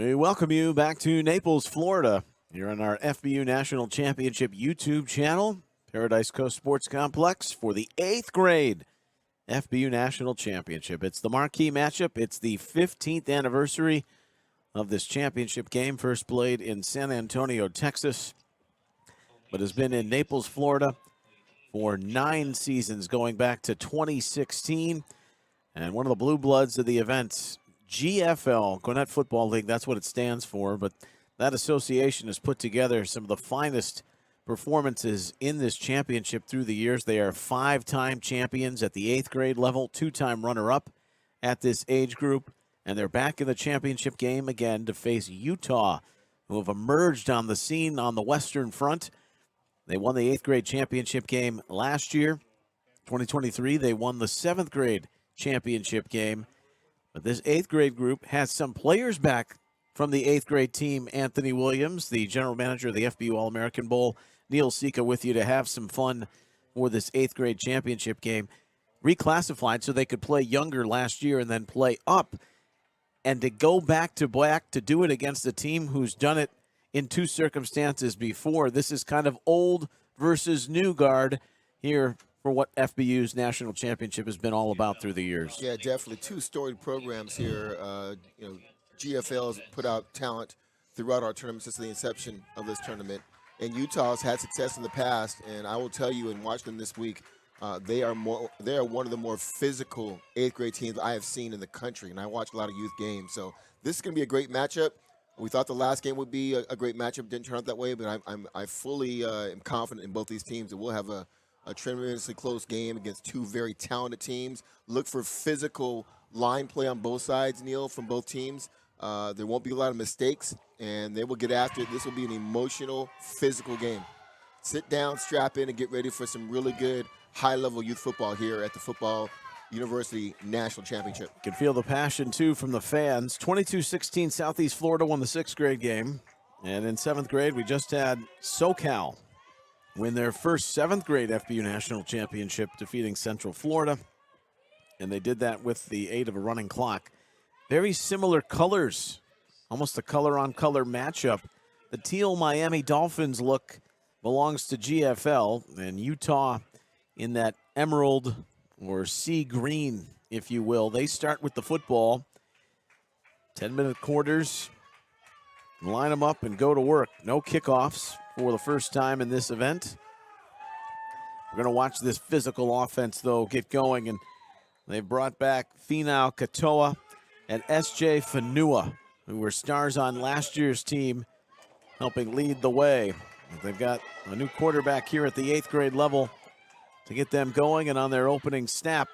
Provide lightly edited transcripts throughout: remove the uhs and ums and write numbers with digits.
We welcome you back to Naples, Florida. You're on our FBU National Championship YouTube channel, Paradise Coast Sports Complex, for the 8th grade FBU National Championship. It's the marquee matchup. It's the 15th anniversary of this championship game, first played in San Antonio, Texas, but has been in Naples, Florida for 9 seasons, going back to 2016. And one of the blue bloods of the event, GFL, Gwinnett Football League, that's what it stands for, but that association has put together some of the finest performances in this championship through the years. They are 5-time champions at the 8th grade level, 2-time runner-up at this age group, and they're back in the championship game again to face Utah, who have emerged on the scene on the Western Front. They won the 8th grade championship game last year. 2023, they won the 7th grade championship game. But this 8th grade group has some players back from the 8th grade team. Anthony Williams, the general manager of the FBU All-American Bowl, Neil Sika with you to have some fun for this 8th grade championship game. Reclassified so they could play younger last year and then play up. And to go back to do it against a team who's done it in 2 circumstances before. This is kind of old versus new guard here for what FBU's national championship has been all about through the years. Yeah, definitely. 2 storied programs here. GFL's put out talent throughout our tournament since the inception of this tournament. And Utah's had success in the past, and I will tell you, and watch them this week, they are one of the more physical 8th grade teams I have seen in the country, and I watch a lot of youth games. So this is going to be a great matchup. We thought the last game would be a great matchup. Didn't turn out that way, but I fully am confident in both these teams that we'll have a tremendously close game against 2 very talented teams. Look for physical line play on both sides, Neil, from both teams. There won't be a lot of mistakes, and they will get after it. This will be an emotional, physical game. Sit down, strap in, and get ready for some really good high-level youth football here at the Football University National Championship. You can feel the passion, too, from the fans. 22-16, Southeast Florida won the 6th grade game. And in 7th grade, we just had SoCal win their first 7th grade FBU National Championship, defeating Central Florida. And they did that with the aid of a running clock. Very similar colors, almost a color-on-color matchup. The teal Miami Dolphins look belongs to GFL, and Utah in that emerald or sea green, if you will. They start with the football. 10-minute quarters. Line them up and go to work. No kickoffs for the first time in this event. We're going to watch this physical offense, though, get going. And they've brought back Finau Katoa and S.J. Fanua, who were stars on last year's team, helping lead the way. They've got a new quarterback here at the 8th grade level to get them going. And on their opening snap,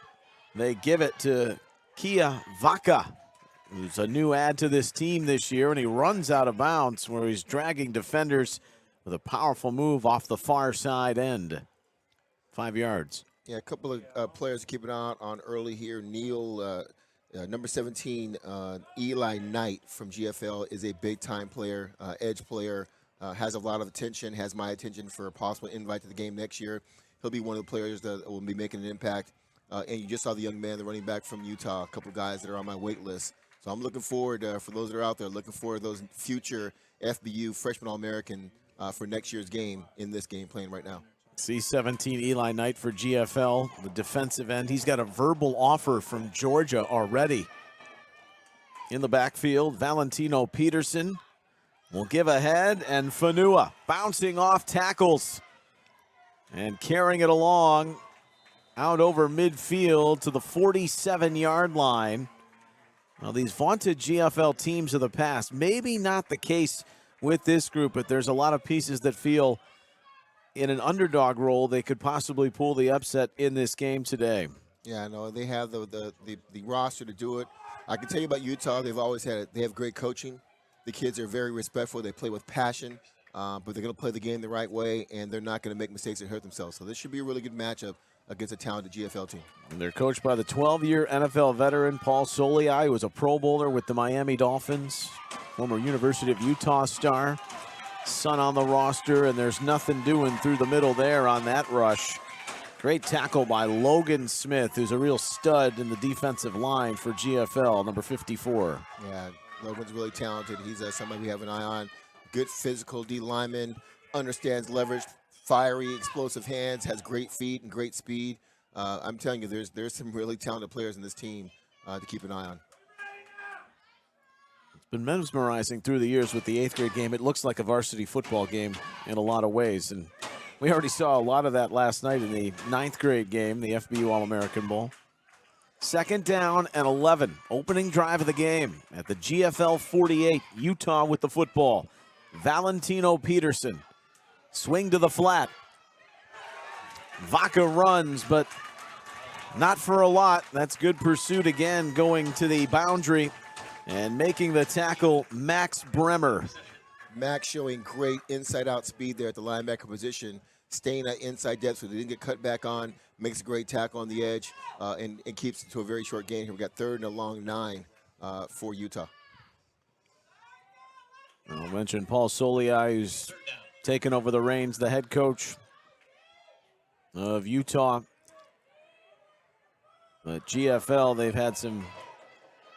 they give it to Kia Vaca, who's a new add to this team this year. And he runs out of bounds where he's dragging defenders with a powerful move off the far side end. 5 yards. Yeah, a couple of players to keep an eye on early here. Neil, number 17, Eli Knight from GFL is a big-time player, edge player, has a lot of attention, has my attention for a possible invite to the game next year. He'll be one of the players that will be making an impact. And you just saw the young man, the running back from Utah, a couple of guys that are on my wait list. So I'm looking forward, for those that are out there, looking forward to those future FBU freshman All-American for next year's game in this game playing right now. C-17 Eli Knight for GFL, the defensive end. He's got a verbal offer from Georgia already. In the backfield, Valentino Peterson will give ahead, and Fanua bouncing off tackles and carrying it along out over midfield to the 47-yard line. Now, these vaunted GFL teams of the past, maybe not the case with this group, but there's a lot of pieces that feel in an underdog role they could possibly pull the upset in this game today. Yeah, I know. They have the roster to do it. I can tell you about Utah. They have great coaching. The kids are very respectful. They play with passion, but they're going to play the game the right way, and they're not going to make mistakes that hurt themselves. So this should be a really good matchup against a talented GFL team. And they're coached by the 12-year NFL veteran Paul Soliai, who was a Pro Bowler with the Miami Dolphins, former University of Utah star. Son on the roster, and there's nothing doing through the middle there on that rush. Great tackle by Logan Smith, who's a real stud in the defensive line for GFL, number 54. Yeah, Logan's really talented. He's somebody we have an eye on. Good physical D lineman, understands leverage, fiery, explosive hands, has great feet and great speed. I'm telling you, there's some really talented players in this team to keep an eye on. It's been mesmerizing through the years with the 8th grade game. It looks like a varsity football game in a lot of ways. And we already saw a lot of that last night in the 9th grade game, the FBU All-American Bowl. 2nd down and 11. Opening drive of the game at the GFL 48. Utah with the football. Valentino Peterson. Swing to the flat. Vaca runs, but not for a lot. That's good pursuit again, going to the boundary and making the tackle, Max Bremer. Max showing great inside-out speed there at the linebacker position, staying at inside depth so they didn't get cut back on, makes a great tackle on the edge, and keeps it to a very short gain here. We got 3rd and a long 9 for Utah. I'll mention Paul Soliai, who's taken over the reins, the head coach of Utah. But GFL, they've had some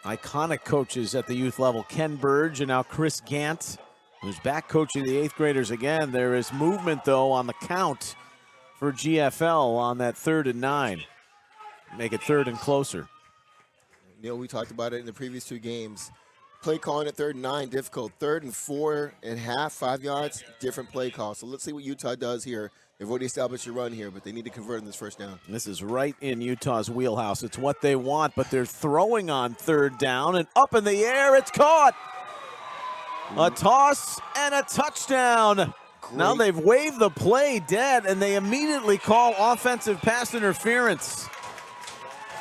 iconic coaches at the youth level. Ken Burge and now Chris Gant, who's back coaching the 8th graders again. There is movement, though, on the count for GFL on that 3rd and 9. Make it 3rd and closer. Neil, we talked about it in the previous 2 games. Play calling at 3rd and 9, difficult. 3rd and 4.5, 5 yards, different play call. So let's see what Utah does here. They've already established a run here, but they need to convert in this 1st down. This is right in Utah's wheelhouse. It's what they want, but they're throwing on 3rd down, and up in the air, it's caught. A toss and a touchdown. Great. Now they've waved the play dead, and they immediately call offensive pass interference.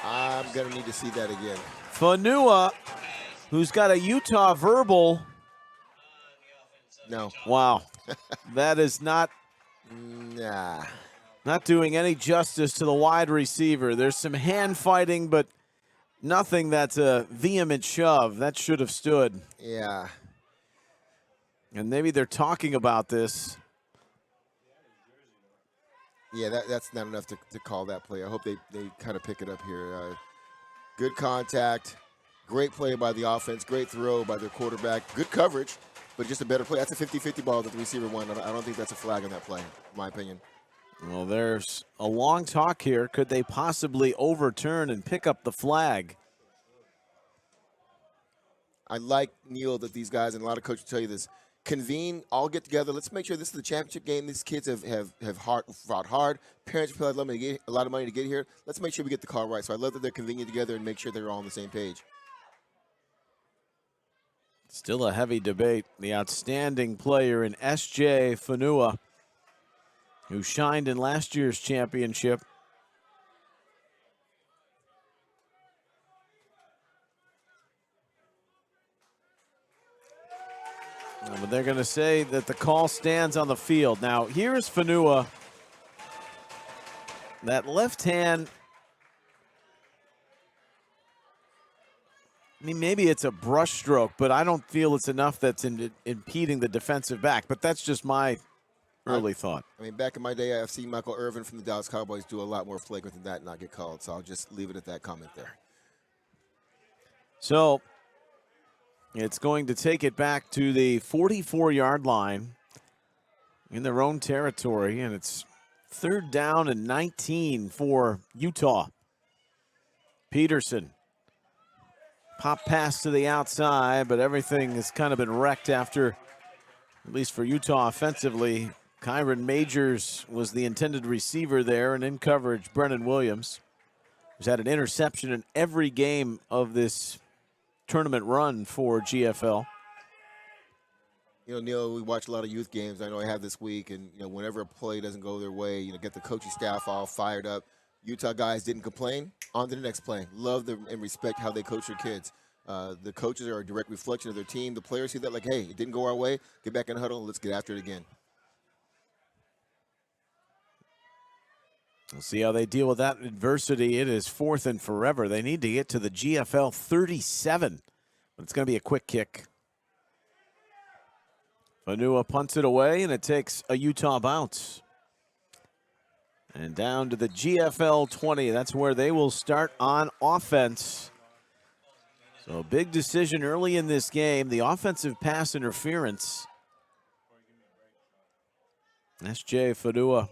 I'm going to need to see that again. Fanua, who's got a Utah verbal. No. Wow. That is not doing any justice to the wide receiver. There's some hand fighting, but nothing that's a vehement shove. That should have stood. Yeah. And maybe they're talking about this. Yeah, that's not enough to call that play. I hope they kind of pick it up here. Good contact. Great play by the offense. Great throw by their quarterback. Good coverage, but just a better play. That's a 50-50 ball that the receiver won. I don't think that's a flag on that play, in my opinion. Well, there's a long talk here. Could they possibly overturn and pick up the flag? I like, Neil, that these guys, and a lot of coaches tell you this, convene, all get together. Let's make sure this is the championship game. These kids have fought hard. Parents paid a lot of money to get here. Let's make sure we get the call right. So I love that they're convening together and make sure they're all on the same page. Still a heavy debate. The outstanding player in S.J. Fanua, who shined in last year's championship. But they're going to say that the call stands on the field. Now, here's Fanua. That left hand, I mean, maybe it's a brush stroke, but I don't feel it's enough that's impeding the defensive back. But that's just my early thought. I mean, back in my day, I've seen Michael Irvin from the Dallas Cowboys do a lot more flagrant than that and not get called. So I'll just leave it at that comment there. So it's going to take it back to the 44-yard line in their own territory, and it's 3rd down and 19 for Utah. Peterson. Pop pass to the outside, but everything has kind of been wrecked after, at least for Utah offensively. Kyron Majors was the intended receiver there, and in coverage, Brennan Williams, who's had an interception in every game of this tournament run for GFL. You know, Neil, we watch a lot of youth games. I know I have this week, and you know, whenever a play doesn't go their way, you know, get the coaching staff all fired up. Utah guys didn't complain. On to the next play. Love them and respect how they coach their kids. The coaches are a direct reflection of their team. The players see that like, hey, it didn't go our way. Get back in the huddle and let's get after it again. We'll see how they deal with that adversity. It is 4th and forever. They need to get to the GFL 37. But it's going to be a quick kick. Fanua punts it away, and it takes a Utah bounce. And down to the GFL 20. That's where they will start on offense. So big decision early in this game. The offensive pass interference. S.J. Fadua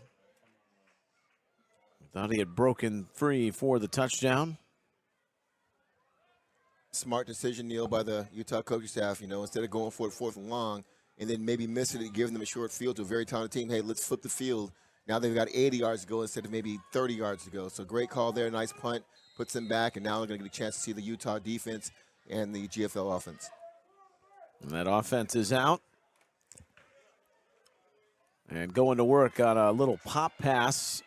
thought he had broken free for the touchdown. Smart decision, Neil, by the Utah coaching staff. You know, instead of going for it 4th and long and then maybe missing it and giving them a short field to a very talented team, hey, let's flip the field. Now they've got 80 yards to go instead of maybe 30 yards to go. So great call there, nice punt, puts them back, and now they're going to get a chance to see the Utah defense and the GFL offense. And that offense is out. And going to work on a little pop pass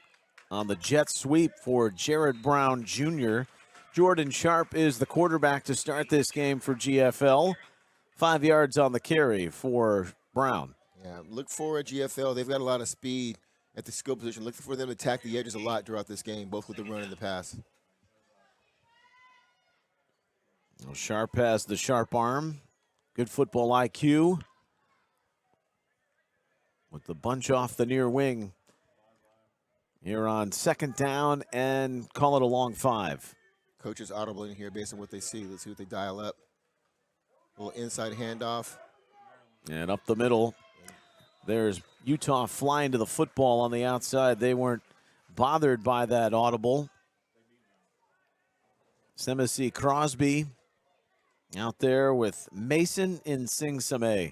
on the jet sweep for Jared Brown Jr. Jordan Sharp is the quarterback to start this game for GFL. 5 yards on the carry for Brown. Yeah, look for a GFL. They've got a lot of speed at the skill position. Look for them to attack the edges a lot throughout this game, both with the run and the pass. Well, Sharp has the sharp arm. Good football IQ. With the bunch off the near wing. Here on 2nd down and call it a long 5. Coaches audible in here based on what they see. Let's see what they dial up. A little inside handoff. And up the middle. There's Utah flying to the football on the outside. They weren't bothered by that audible. Semisi Crosby out there with Mason in Sing-Same.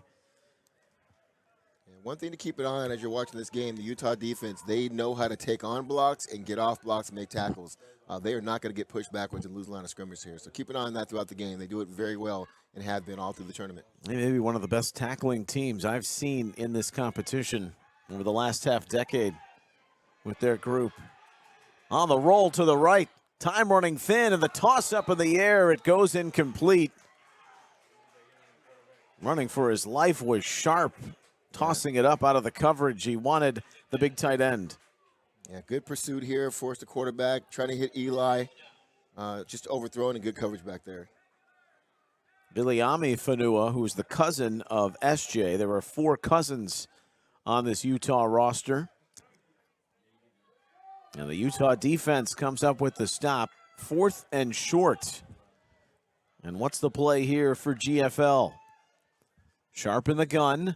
One thing to keep an eye on as you're watching this game, the Utah defense, they know how to take on blocks and get off blocks and make tackles. They are not going to get pushed backwards and lose line of scrimmage here. So keep an eye on that throughout the game. They do it very well and have been all through the tournament. They may be one of the best tackling teams I've seen in this competition over the last half decade with their group. On the roll to the right, time running thin, and the toss up in the air, it goes incomplete. Running for his life was Sharp. Tossing it up out of the coverage. He wanted the big tight end. Yeah, good pursuit here. Forced the quarterback. Trying to hit Eli. Just overthrown and good coverage back there. Biliami Fanua, who's the cousin of SJ. There are 4 cousins on this Utah roster. And the Utah defense comes up with the stop. 4th and short. And what's the play here for GFL? Sharp in the gun.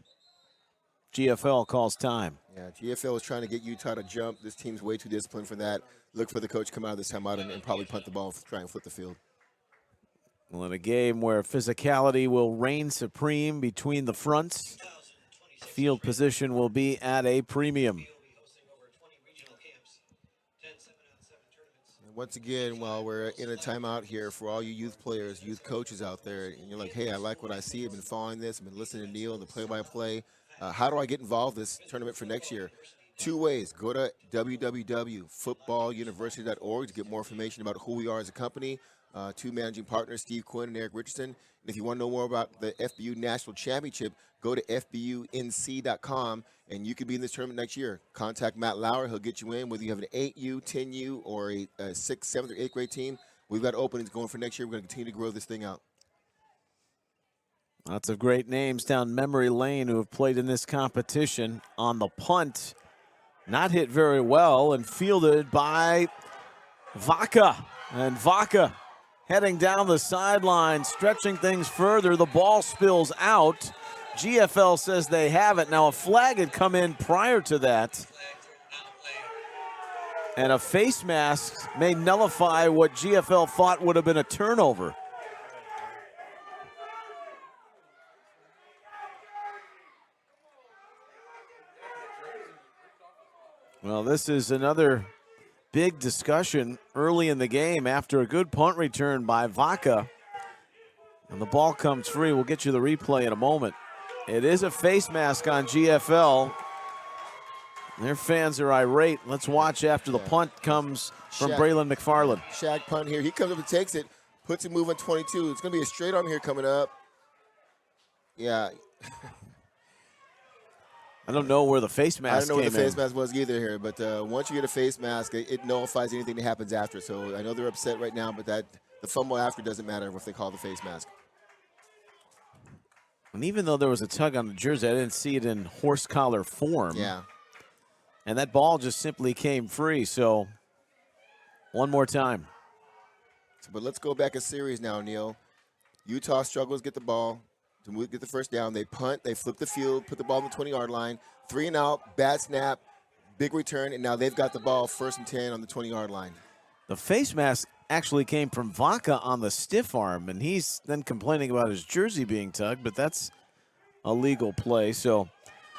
GFL calls time. Yeah, GFL is trying to get Utah to jump. This team's way too disciplined for that. Look for the coach to come out of this time out and probably punt the ball, try and flip the field. Well, in a game where physicality will reign supreme between the fronts, field position will be at a premium. And once again, while we're in a timeout here, for all you youth players, youth coaches out there, and you're like, hey, I like what I see. I've been following this. I've been listening to Neil, the play-by-play. How do I get involved in this tournament for next year? 2 ways. Go to www.footballuniversity.org to get more information about who we are as a company. 2 managing partners, Steve Quinn and Eric Richardson. And if you want to know more about the FBU National Championship, go to FBUNC.com, and you could be in this tournament next year. Contact Matt Lauer. He'll get you in, whether you have an 8U, 10U, or a 6th, 7th, or 8th grade team. We've got openings going for next year. We're going to continue to grow this thing out. Lots of great names down memory lane who have played in this competition. On the punt, not hit very well and fielded by Vaca. And Vaca heading down the sideline, stretching things further. The ball spills out. GFL says they have it. Now, a flag had come in prior to that. And a face mask may nullify what GFL thought would have been a turnover. Well, this is another big discussion early in the game after a good punt return by Vaca. And the ball comes free. We'll get you the replay in a moment. It is a face mask on GFL. Their fans are irate. Let's watch after the punt comes from Braylon McFarland. Shag punt here. He comes up and takes it, puts it moving 22. It's going to be a straight arm here coming up. Yeah. I don't know where the face mask came in. I don't know where the face mask was either here, but once you get a face mask, it nullifies anything that happens after. So I know they're upset right now, but the fumble after doesn't matter if they call the face mask. And even though there was a tug on the jersey, I didn't see it in horse collar form. Yeah. And that ball just simply came free. So one more time. But let's go back a series now, Neil. Utah struggles to get the ball to get the first down. They punt, they flip the field, put the ball on the 20-yard line, 3 and out, bad snap, big return, and now they've got the ball 1st and 10 on the 20-yard line. The face mask actually came from Vaca on the stiff arm, and he's then complaining about his jersey being tugged, but that's a legal play. So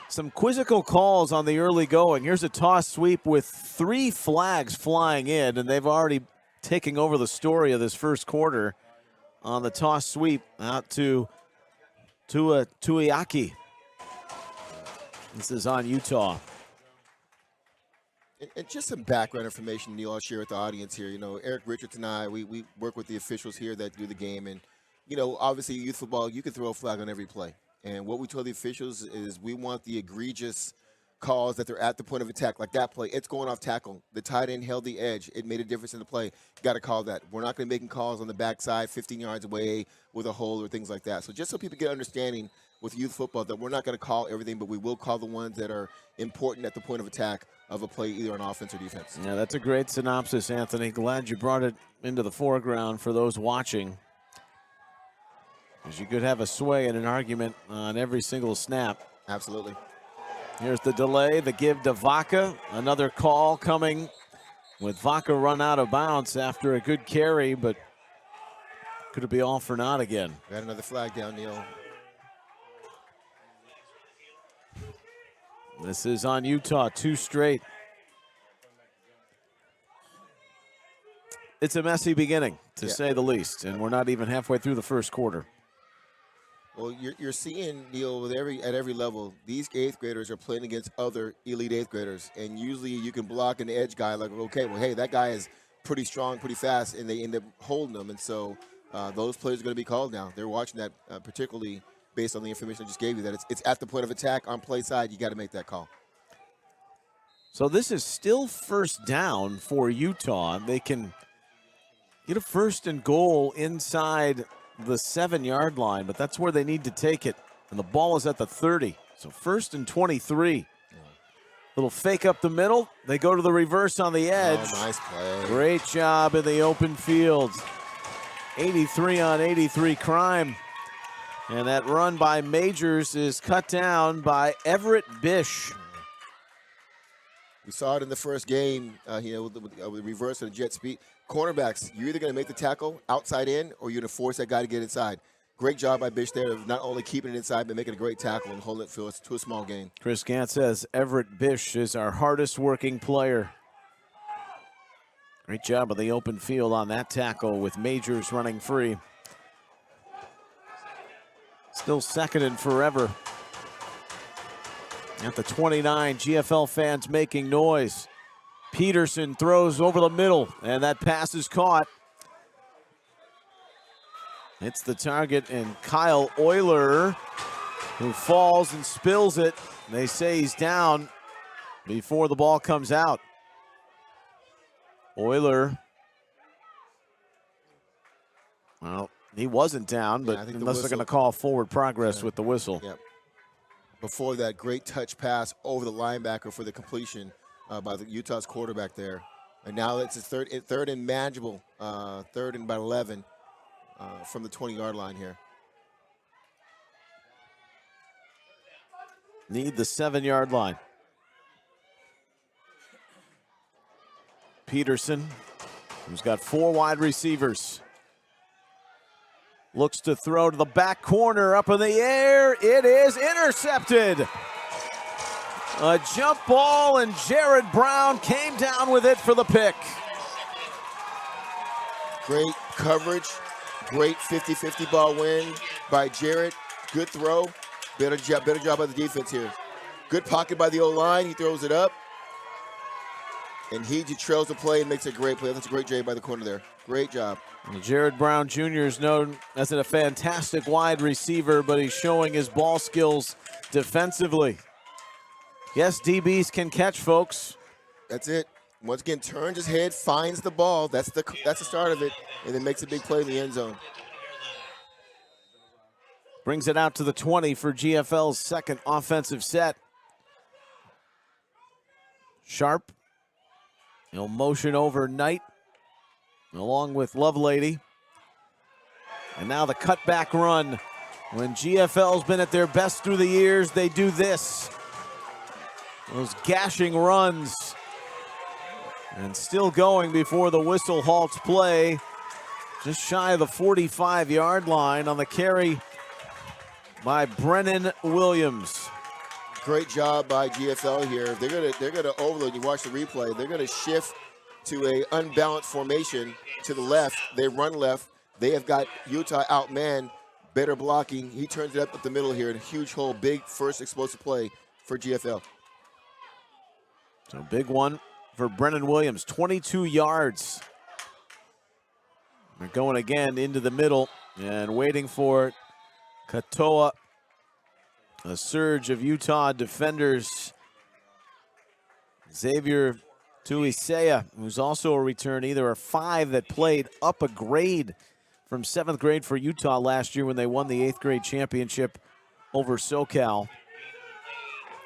some quizzical calls on the early going. Here's a toss sweep with 3 flags flying in, and they've already taken over the story of this first quarter on the toss sweep out to Tuiaki. This is on Utah. And just some background information, Neil, I'll share with the audience here. You know, Eric Richards and I, we work with the officials here that do the game. And, you know, obviously youth football, you can throw a flag on every play. And what we told the officials is we want the egregious calls that they're at the point of attack, like that play. It's going off tackle. The tight end held the edge. It made a difference in the play. You got to call that. We're not going to be making calls on the backside 15 yards away with a hole or things like that. So just so people get understanding with youth football that we're not going to call everything, but we will call the ones that are important at the point of attack of a play, either on offense or defense. Yeah, that's a great synopsis, Anthony. Glad you brought it into the foreground for those watching, because you could have a sway in an argument on every single snap. Absolutely. Here's the delay, the give to Vaca. Another call coming with Vaca run out of bounds after a good carry, but could it be all for naught again? Got another flag down, Neil. This is on Utah, 2 straight. It's a messy beginning, to say the least, and we're not even halfway through the first quarter. Well, you're seeing, Neil, at every level, these 8th graders are playing against other elite 8th graders, and usually you can block an edge guy like, okay, well, hey, that guy is pretty strong, pretty fast, and they end up holding them, and so those players are going to be called now. They're watching that particularly based on the information I just gave you, that it's at the point of attack on play side. You got to make that call. So this is still first down for Utah. They can get a 1st and goal inside the 7-yard line, but that's where they need to take it. And the ball is at the 30. So 1st and 23. Little fake up the middle. They go to the reverse on the edge. Oh, nice play. Great job in the open field. 83 on 83 crime. And that run by Majors is cut down by Everett Bish. We saw it in the first game, with the reverse and the jet speed. Cornerbacks, you're either going to make the tackle outside in, or you're going to force that guy to get inside. Great job by Bish there of not only keeping it inside, but making a great tackle and holding it to a small gain. Chris Gant says Everett Bish is our hardest working player. Great job of the open field on that tackle with Majors running free. Still 2nd and forever. At the 29, GFL fans making noise. Peterson throws over the middle, and that pass is caught. It's the target, and Kyle Euler, who falls and spills it. They say he's down before the ball comes out. Euler, well, he wasn't down, but unless they're going to call forward progress with the whistle. Yep. Before that, great touch pass over the linebacker for the completion by the Utah's quarterback there. And now it's a third and manageable, 3rd and about 11 from the 20-yard line here. Need the 7-yard line. Peterson, who's got 4 wide receivers, looks to throw to the back corner, up in the air. It is intercepted. A jump ball, and Jared Brown came down with it for the pick. Great coverage. Great 50-50 ball win by Jared. Good throw. Better job by the defense here. Good pocket by the O-line. He throws it up. And he just trails the play and makes a great play. That's a great J by the corner there. Great job. Jared Brown Jr. is known as a fantastic wide receiver, but he's showing his ball skills defensively. Yes, DBs can catch, folks. That's it. Once again, turns his head, finds the ball. That's the start of it, and then makes a big play in the end zone. Brings it out to the 20 for GFL's 2nd offensive set. Sharp. He'll motion over Knight along with Lovelady. And now the cutback run. When GFL's been at their best through the years, they do this. Those gashing runs. And still going before the whistle halts play. Just shy of the 45-yard line on the carry by Brennan Williams. Great job by GFL here. They're gonna overload. You watch the replay. They're gonna shift to a unbalanced formation to the left. They run left. They have got Utah outman, better blocking. He turns it up the middle here in a huge hole. Big first explosive play for GFL. So big one for Brennan Williams, 22 yards. They're going again into the middle and waiting for Katoa. A surge of Utah defenders. Xavier Tuisea, who's also a returnee. There are 5 that played up a grade from 7th grade for Utah last year when they won the 8th grade championship over SoCal.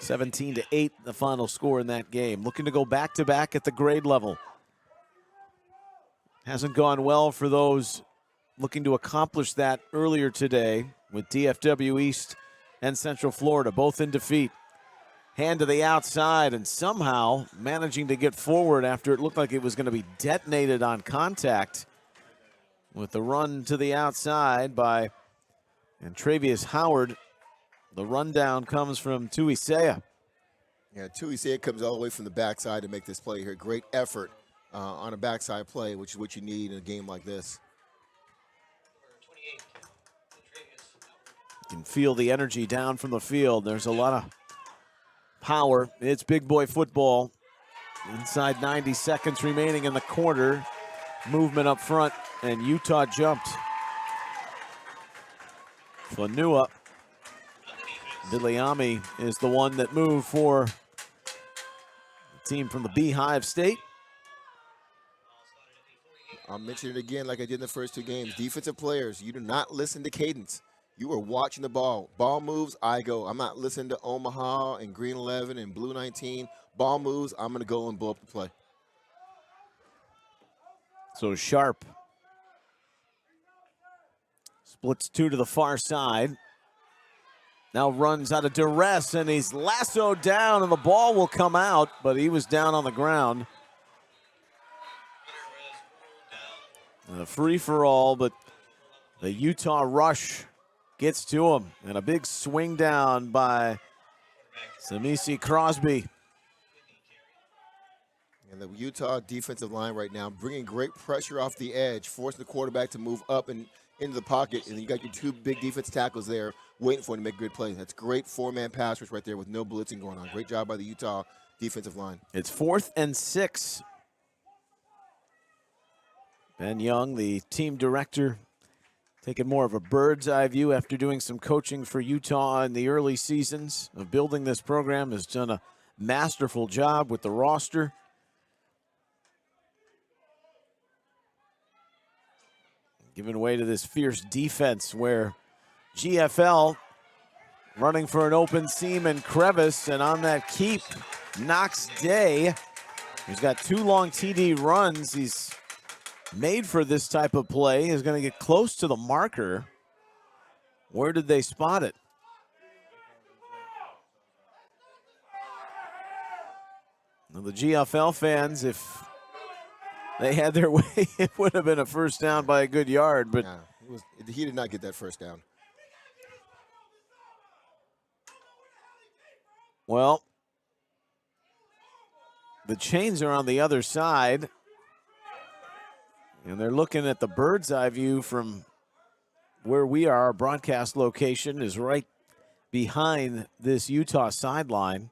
17-8, the final score in that game. Looking to go back-to-back at the grade level. Hasn't gone well for those looking to accomplish that earlier today with DFW East and Central Florida, both in defeat. Hand to the outside and somehow managing to get forward after it looked like it was going to be detonated on contact with the run to the outside by Travius Howard. The rundown comes from Tuisea. Yeah, Tuisea comes all the way from the backside to make this play here. Great effort on a backside play, which is what you need in a game like this. You can feel the energy down from the field. There's a lot of power. It's big boy football. Inside 90 seconds remaining in the quarter. Movement up front, and Utah jumped. Fanua Viliami is the one that moved for the team from the Beehive State. I'll mention it again like I did in the first 2 games. Defensive players, you do not listen to cadence. You are watching the ball. Ball moves, I go. I'm not listening to Omaha and Green 11 and Blue 19. Ball moves, I'm going to go and blow up the play. So Sharp splits 2 to the far side. Now runs out of duress, and he's lassoed down, and the ball will come out, but he was down on the ground. And a free-for-all, but the Utah rush gets to him. And a big swing down by Samisi Crosby. And the Utah defensive line right now bringing great pressure off the edge, forcing the quarterback to move up and into the pocket. And you got your 2 big defense tackles there waiting for him to make good plays. That's great 4-man pass rush right there with no blitzing going on. Great job by the Utah defensive line. It's 4th and 6. Ben Young, the team director, taking more of a bird's eye view after doing some coaching for Utah in the early seasons of building this program, has done a masterful job with the roster. Giving way to this fierce defense where GFL running for an open seam and crevice, and on that keep, Knox Day. He's got 2 long TD runs. He's made for this type of play. He's going to get close to the marker. Where did they spot it? Well, the GFL fans, if they had their way, it would have been a first down by a good yard, but yeah, he did not get that first down. Well, the chains are on the other side, and they're looking at the bird's eye view from where we are. Our broadcast location is right behind this Utah sideline.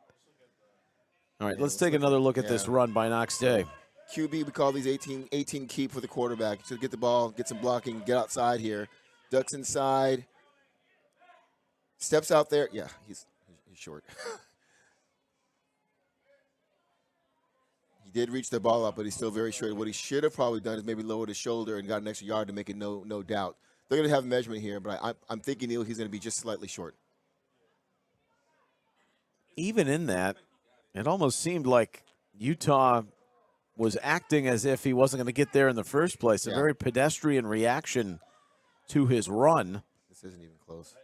All right, let's take another look at this run by Knox Day. QB, we call these 18 keep for the quarterback. So get the ball, get some blocking, get outside here. Ducks inside. Steps out there. Yeah, he's short. He did reach the ball out, but he's still very short. What he should have probably done is maybe lowered his shoulder and got an extra yard to make it no doubt. They're going to have a measurement here, but I'm thinking he's going to be just slightly short. Even in that, it almost seemed like Utah was acting as if he wasn't going to get there in the first place. A very pedestrian reaction to his run. This isn't even close.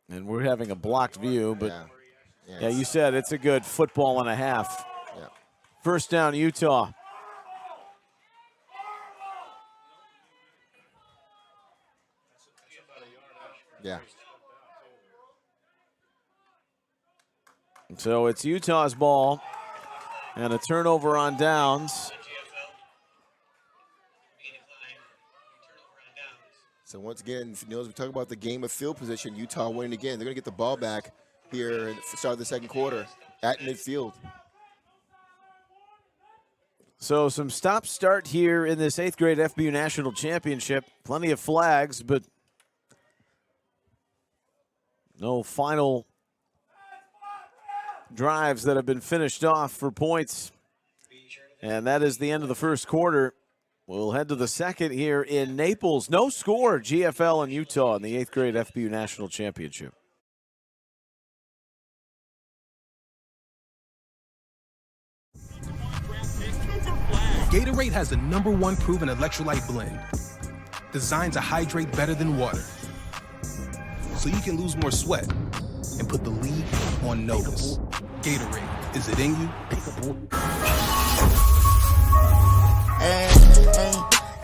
And we're having a blocked view, but Yeah, you said it's a good football and a half. Yeah. First down, Utah. Yeah. So it's Utah's ball and a turnover on downs. So once again, as we talk about the game of field position, Utah winning again. They're going to get the ball back here at the start of the second quarter at midfield. So some stop-start here in this 8th grade FBU National Championship. Plenty of flags, but no final drives that have been finished off for points. And that is the end of the first quarter. We'll head to the second here in Naples. No score, GFL and Utah in the 8th grade FBU National Championship. Gatorade has the #1 proven electrolyte blend, designed to hydrate better than water, so you can lose more sweat and put the league on notice. Gatorade, is it in you?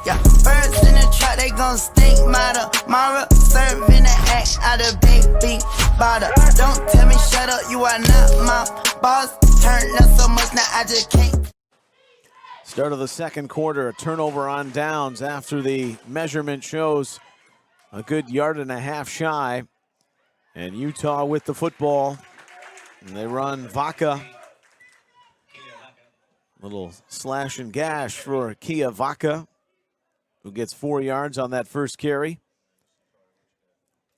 Yeah, birds in the truck, they gon' stink. Mara, serving the ash out of big bottle. Don't tell me shut up, you are not my boss. Turned up so much, now I just can't. Start of the second quarter, a turnover on downs after the measurement shows a good yard and a half shy. And Utah with the football. And they run Vaca. Little slash and gash for Kia Vaca, who gets 4 yards on that first carry.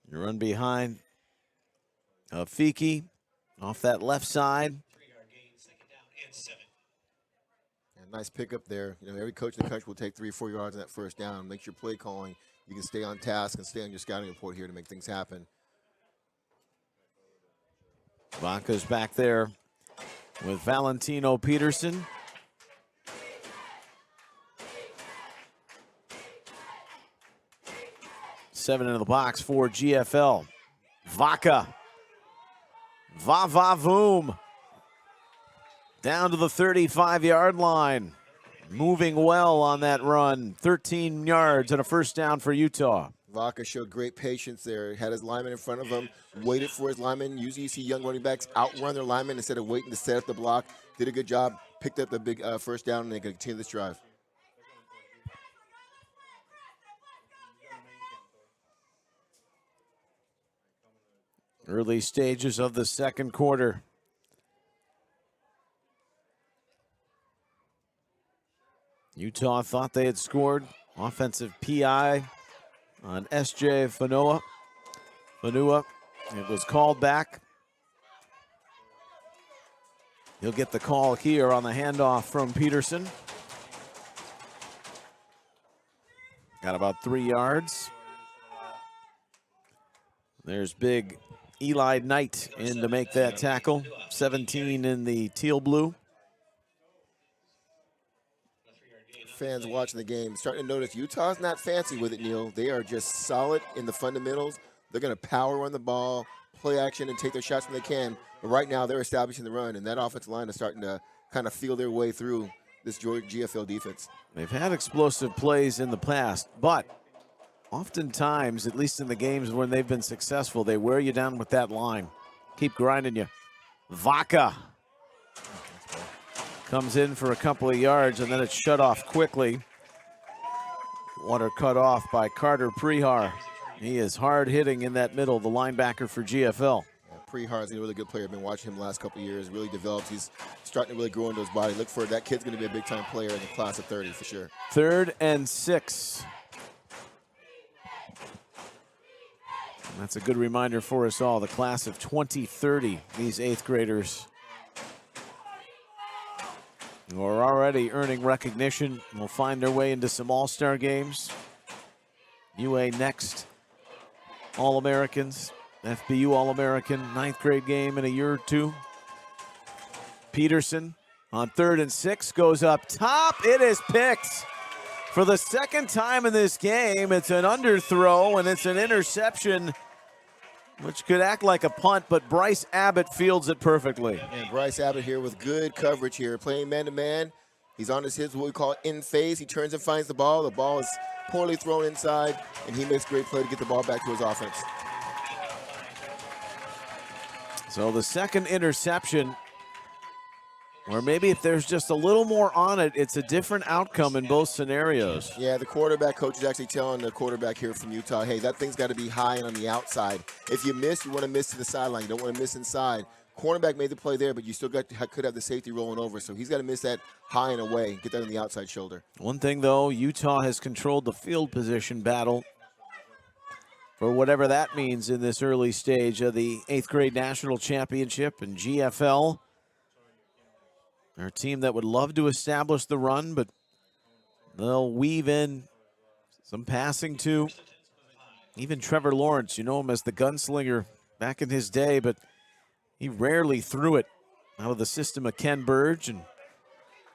You run behind Fiki off that left side. Nice pickup there. Every coach in the country will take 3 or 4 yards on that first down. Make sure play calling, you can stay on task and stay on your scouting report here to make things happen. Vaca's back there with Valentino Peterson. Seven into the box for GFL. Vaca. Va-va-voom. Down to the 35-yard line. Moving well on that run. 13 yards and a first down for Utah. Vaca showed great patience there. Had his lineman in front of him, waited for his lineman. Usually you see young running backs outrun their lineman instead of waiting to set up the block. Did a good job, picked up the big first down, and they can continue this drive. Early stages of the second quarter. Utah thought they had scored. Offensive PI on S.J. Fanua. It was called back. He'll get the call here on the handoff from Peterson. Got about 3 yards. There's big Eli Knight in to make that tackle. 17 in the teal blue. Fans watching the game starting to notice Utah's not fancy with it, Neil. They are just solid in the fundamentals. They're going to power run the ball, play action, and take their shots when they can. But right now they're establishing the run, and that offensive line is starting to kind of feel their way through this GFL defense. They've had explosive plays in the past, but oftentimes, at least in the games when they've been successful, they wear you down with that line. Keep grinding you. Vaca comes in for a couple of yards, and then it's shut off quickly. Water cut off by Carter Prehar. He is hard hitting in that middle, the linebacker for GFL. Yeah, Prehar's a really good player. I've been watching him the last couple of years. Really developed. He's starting to really grow into his body. Look for it. That kid's going to be a big-time player in the class of 30 for sure. 3rd and 6. And that's a good reminder for us all. The class of 2030, these 8th graders who are already earning recognition, will find their way into some all-star games. UA next, All-Americans, FBU All-American, 9th grade game in a year or two. Peterson on 3rd and 6 goes up top. It is picked. For the second time in this game, it's an underthrow and it's an interception, which could act like a punt, but Bryce Abbott fields it perfectly. And Bryce Abbott here with good coverage here, playing man-to-man. He's on his hips, what we call in phase. He turns and finds the ball. The ball is poorly thrown inside, and he makes a great play to get the ball back to his offense. So the second interception, or maybe if there's just a little more on it, it's a different outcome in both scenarios. Yeah, the quarterback coach is actually telling the quarterback here from Utah, hey, that thing's got to be high and on the outside. If you miss, you want to miss to the sideline. You don't want to miss inside. Cornerback made the play there, but you still could have the safety rolling over. So he's got to miss that high and away, get that on the outside shoulder. One thing, though, Utah has controlled the field position battle for whatever that means in this early stage of the 8th grade national championship and GFL. They're a team that would love to establish the run, but they'll weave in some passing too. Even Trevor Lawrence, you know him as the gunslinger back in his day, but he rarely threw it out of the system of Ken Burge, and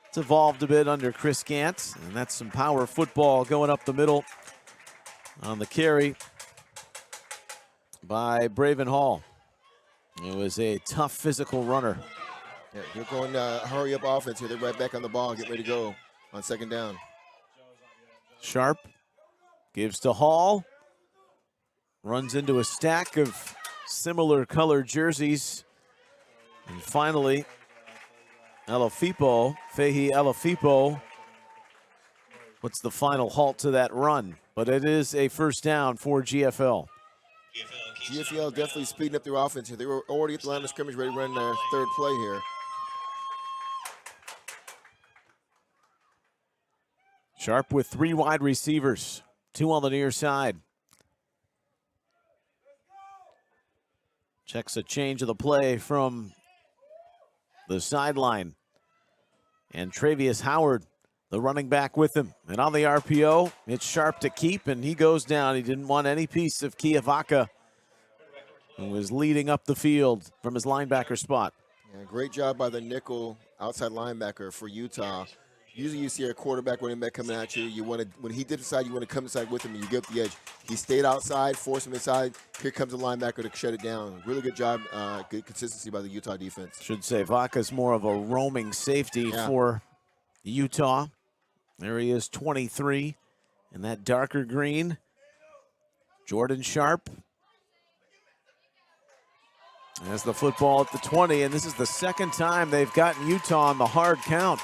it's evolved a bit under Chris Gant, and that's some power football going up the middle on the carry by Braven Hall. It was a tough physical runner. Yeah, they're going hurry-up offense here. They're right back on the ball, get ready to go on second down. Sharp gives to Hall. Runs into a stack of similar colored jerseys. And finally, Fehi Alafipo, puts the final halt to that run. But it is a first down for GFL. GFL definitely speeding up their offense here. They were already at the line of scrimmage ready to run their third play here. Sharp with 3 wide receivers, 2 on the near side. Checks a change of the play from the sideline. And Travius Howard, the running back, with him. And on the RPO, it's Sharp to keep, and he goes down. He didn't want any piece of Kiavaka, who was leading up the field from his linebacker spot. Yeah, great job by the nickel outside linebacker for Utah. Usually you see a quarterback running back coming at you. You want to, when he did decide you want to come inside with him and you get up the edge. He stayed outside, forced him inside. Here comes the linebacker to shut it down. Really good job, good consistency by the Utah defense. Should say Vaca's more of a roaming safety for Utah. There he is, 23 in that darker green. Jordan Sharp has the football at the 20, and this is the second time they've gotten Utah on the hard count.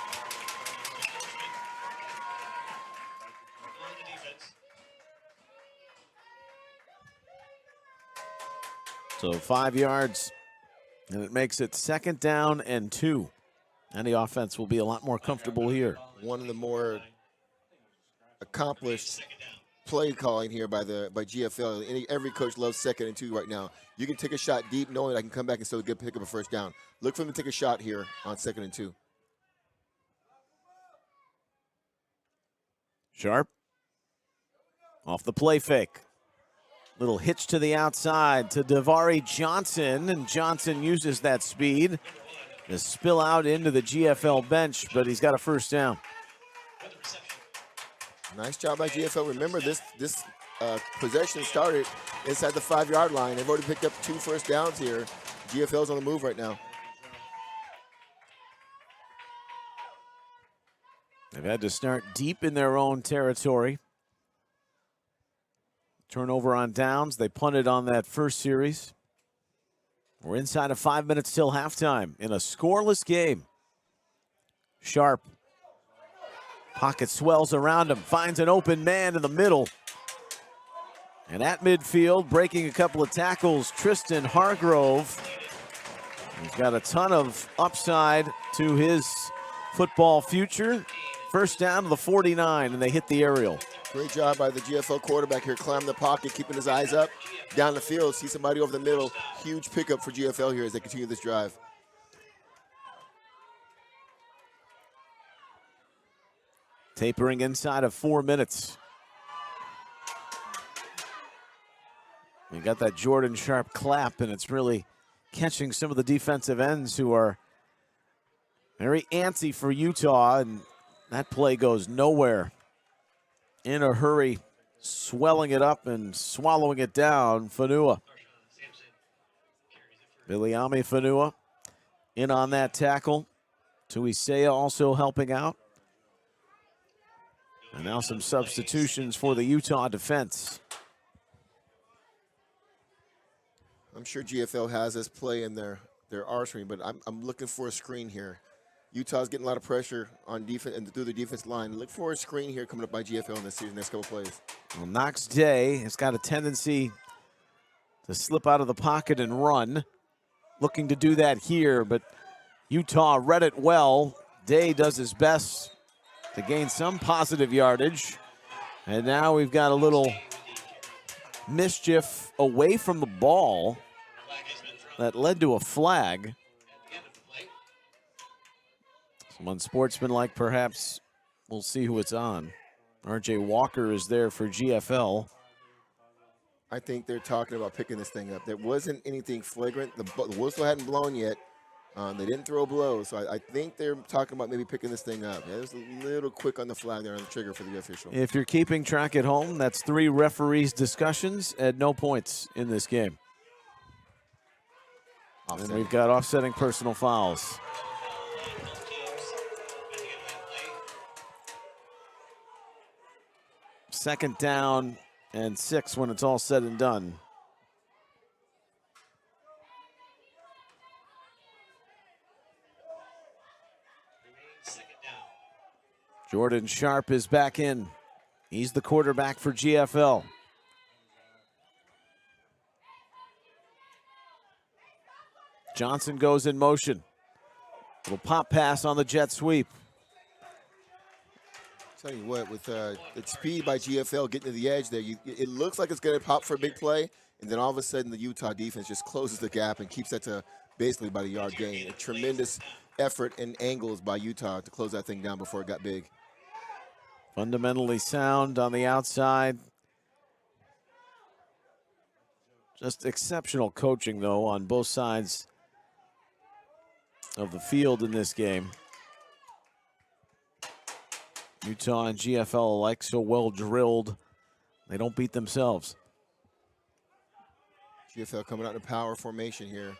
So 5 yards, and it makes it second down and 2. And the offense will be a lot more comfortable here. One of the more accomplished play calling here by GFL. Every coach loves second and 2 right now. You can take a shot deep knowing I can come back and still pick up a first down. Look for them to take a shot here on second and 2. Sharp off the play fake. Little hitch to the outside to Davari Johnson, and Johnson uses that speed to spill out into the GFL bench, but he's got a first down. Nice job by GFL. Remember, this possession started inside the 5-yard line. They've already picked up 2 first downs here. GFL's on the move right now. They've had to start deep in their own territory. Turnover on downs. They punted on that first series. We're inside of 5 minutes till halftime in a scoreless game. Sharp. Pocket swells around him. Finds an open man in the middle. And at midfield, breaking a couple of tackles, Tristan Hargrove. He's got a ton of upside to his football future. First down to the 49, and they hit the aerial. Great job by the GFL quarterback here, climbing the pocket, keeping his eyes up, down the field, see somebody over the middle. Huge pickup for GFL here as they continue this drive. Tapering inside of 4 minutes. We got that Jordan Sharp clap, and it's really catching some of the defensive ends who are very antsy for Utah, and that play goes nowhere. in a hurry, swelling it up and swallowing it down, Fanua. Viliami Fanua in on that tackle. Tuisea also helping out. And now some substitutions for the Utah defense. I'm sure GFL has this play in their arsenal, but I'm looking for a screen here. Utah's getting a lot of pressure on defense and through the defense line. Look for a screen here coming up by GFL in this season, next couple plays. Well, Knox Day has got a tendency to slip out of the pocket and run. Looking to do that here, but Utah read it well. Day does his best to gain some positive yardage. And now we've got a little mischief away from the ball that led to a flag. Some unsportsmanlike, perhaps. We'll see who it's on. RJ Walker is there for GFL. I think they're talking about picking this thing up. There wasn't anything flagrant. The whistle hadn't blown yet. They didn't throw blows, so I think they're talking about maybe picking this thing up. Yeah, it was a little quick on the flag there on the trigger for the official. If you're keeping track at home, that's 3 referees' discussions at no points in this game. And we've got offsetting personal fouls. Second down and 6 when it's all said and done. Jordan Sharp is back in. He's the quarterback for GFL. Johnson goes in motion. Little pop pass on the jet sweep. Tell you what, with the speed by GFL getting to the edge there, it looks like it's going to pop for a big play, and then all of a sudden the Utah defense just closes the gap and keeps that to basically about a yard gain. A tremendous effort and angles by Utah to close that thing down before it got big. Fundamentally sound on the outside. Just exceptional coaching, though, on both sides of the field in this game. Utah and GFL alike so well drilled, they don't beat themselves. GFL coming out in a power formation here.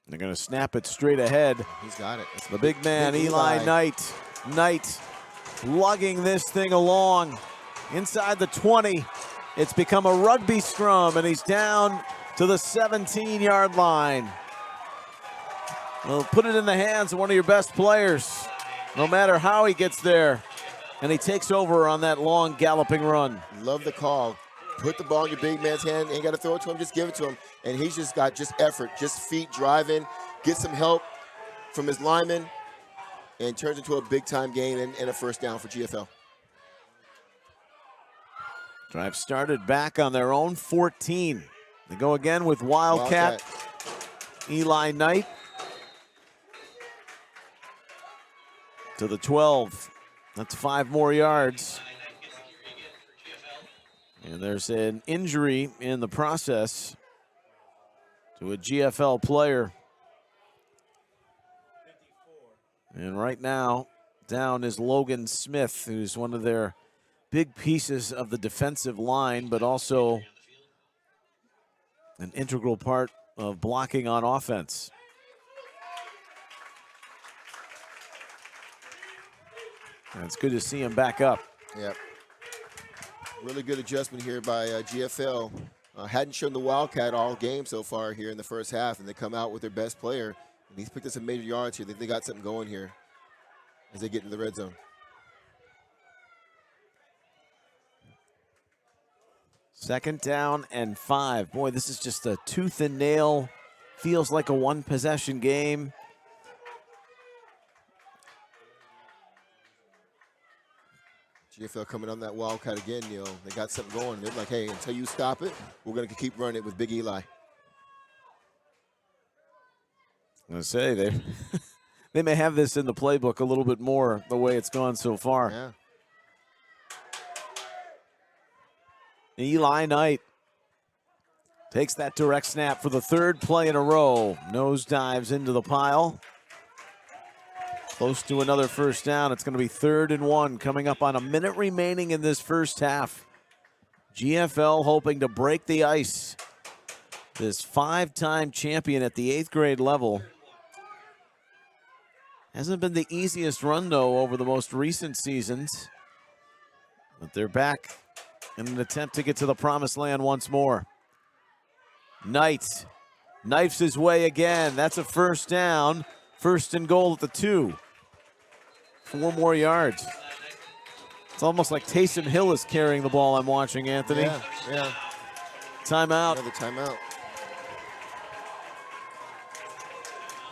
They're going to snap it straight ahead. He's got it. The big man, Eli Knight. Knight lugging this thing along inside the 20. It's become a rugby scrum, and he's down to the 17-yard line. Well, put it in the hands of one of your best players, no matter how he gets there. And he takes over on that long galloping run. Love the call. Put the ball in your big man's hand. Ain't got to throw it to him, just give it to him. And he's just got effort, just feet driving, get some help from his lineman, and turns into a big-time gain and a first down for GFL. Drive started back on their own 14. They go again with Wildcat. Eli Knight to the 12. That's 5 more yards. And there's an injury in the process to a GFL player. And right now, down is Logan Smith, who's one of their big pieces of the defensive line, but also an integral part of blocking on offense. And it's good to see him back up. Yep. Really good adjustment here by GFL. Hadn't shown the Wildcat all game so far here in the first half, and they come out with their best player. And he's picked up some major yards here. They got something going here as they get into the red zone. Second down and 5. Boy, this is just a tooth and nail. Feels like a one-possession game. GFL coming on that Wildcat again, Neil. They got something going. They're like, hey, until you stop it, we're going to keep running it with Big Eli. I'm going to say, they may have this in the playbook a little bit more the way it's gone so far. Yeah. Eli Knight takes that direct snap for the 3rd play in a row. Nose dives into the pile. Close to another first down. It's going to be 3rd and 1 coming up on a minute remaining in this first half. GFL hoping to break the ice. This 5-time champion at the 8th grade level. Hasn't been the easiest run, though, over the most recent seasons. But they're back in an attempt to get to the promised land once more. Knight knifes his way again. That's a first down. 1st and goal at the 2. 4 more yards. It's almost like Taysom Hill is carrying the ball I'm watching, Anthony. Yeah. Timeout. Another timeout.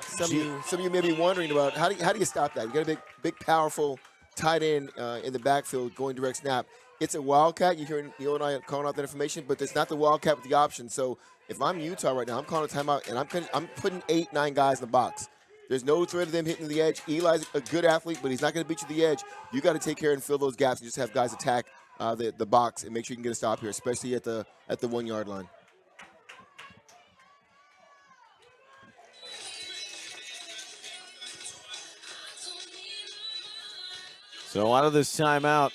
Some of you may be wondering about how do you stop that? You got a big, powerful tight end in the backfield going direct snap. It's a wildcat. You're hearing Neil and I calling out that information, but it's not the wildcat with the option. So if I'm Utah right now, I'm calling a timeout, and I'm putting 8, 9 guys in the box. There's no threat of them hitting the edge. Eli's a good athlete, but he's not going to beat you to the edge. You got to take care and fill those gaps and just have guys attack the box and make sure you can get a stop here, especially at the 1-yard line. So out of this timeout,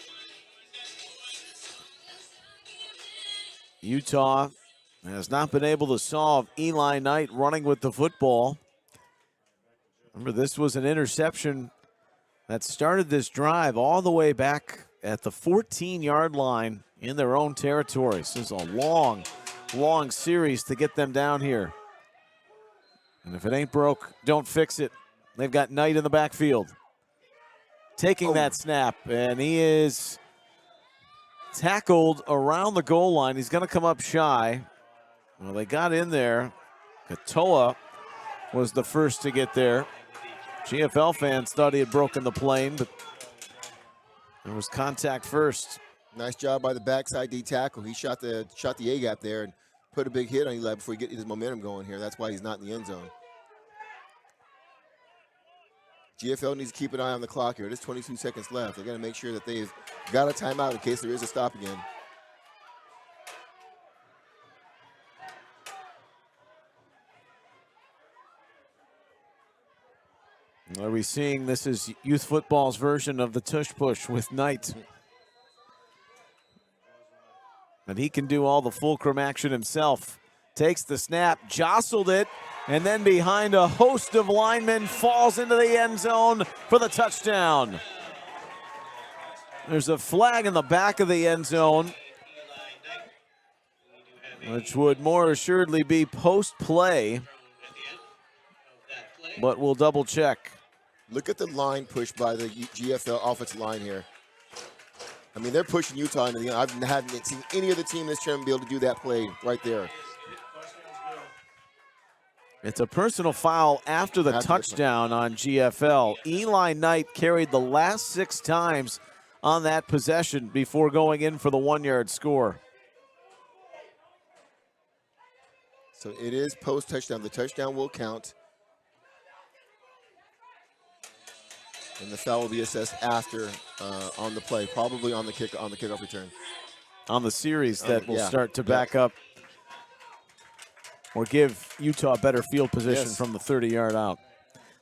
Utah has not been able to solve Eli Knight running with the football. Remember, this was an interception that started this drive all the way back at the 14-yard line in their own territory. This is a long, long series to get them down here. And if it ain't broke, don't fix it. They've got Knight in the backfield. Taking that snap, and he is tackled around the goal line. He's going to come up shy. Well, they got in there. Katoa was the first to get there. GFL fans thought he had broken the plane, but there was contact first. Nice job by the backside D tackle. He shot the A-gap there and put a big hit on Eli before he get his momentum going here. That's why he's not in the end zone. GFL needs to keep an eye on the clock here. There's 22 seconds left. They got to make sure that they've got a timeout in case there is a stop again. Are we seeing this is youth football's version of the tush push with Knight? And he can do all the fulcrum action himself. Takes the snap, jostled it, and then behind a host of linemen falls into the end zone for the touchdown. There's a flag in the back of the end zone, which would more assuredly be post-play, but we'll double check. Look at the line push by the GFL offensive line here. I mean, they're pushing Utah into the end. I haven't seen any other team in this tournament be able to do that play right there. It's a personal foul after the touchdown on GFL. Eli Knight carried the last 6 times on that possession before going in for the 1-yard score. So it is post-touchdown. The touchdown will count. And the foul will be assessed after on the play, probably on the kickoff return. On the series that will start to back up or give Utah a better field position from the 30-yard out.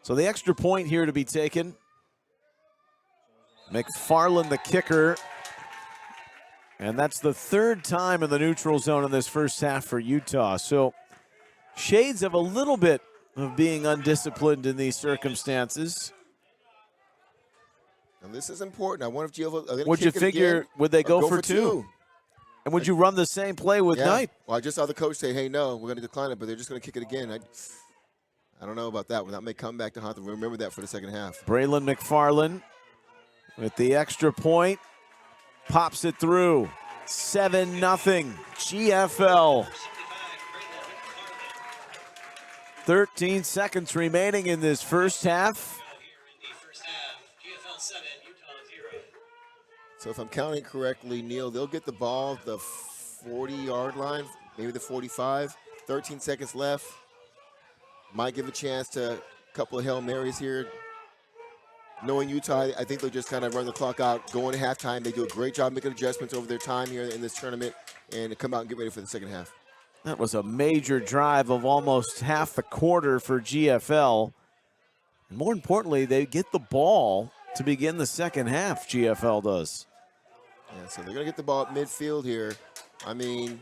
So the extra point here to be taken. McFarland, the kicker. And that's the 3rd time in the neutral zone in this first half for Utah. So shades of a little bit of being undisciplined in these circumstances. And this is important. I wonder if GFL. Would you figure, would they go for 2? And would you run the same play with Knight? Well, I just saw the coach say, hey, no, we're going to decline it, but they're just going to kick it again. I don't know about that one. That may come back to haunt them. Remember that for the second half. Braylon McFarland with the extra point. Pops it through. 7-0. GFL. 13 seconds remaining in this first half. So if I'm counting correctly, Neil, they'll get the ball at the 40-yard line, maybe the 45. 13 seconds left. Might give a chance to a couple of Hail Marys here. Knowing Utah, I think they'll just kind of run the clock out, go into halftime. They do a great job making adjustments over their time here in this tournament and come out and get ready for the second half. That was a major drive of almost half the quarter for GFL. And more importantly, they get the ball to begin the second half, GFL does. Yeah, so they're going to get the ball at midfield here. I mean,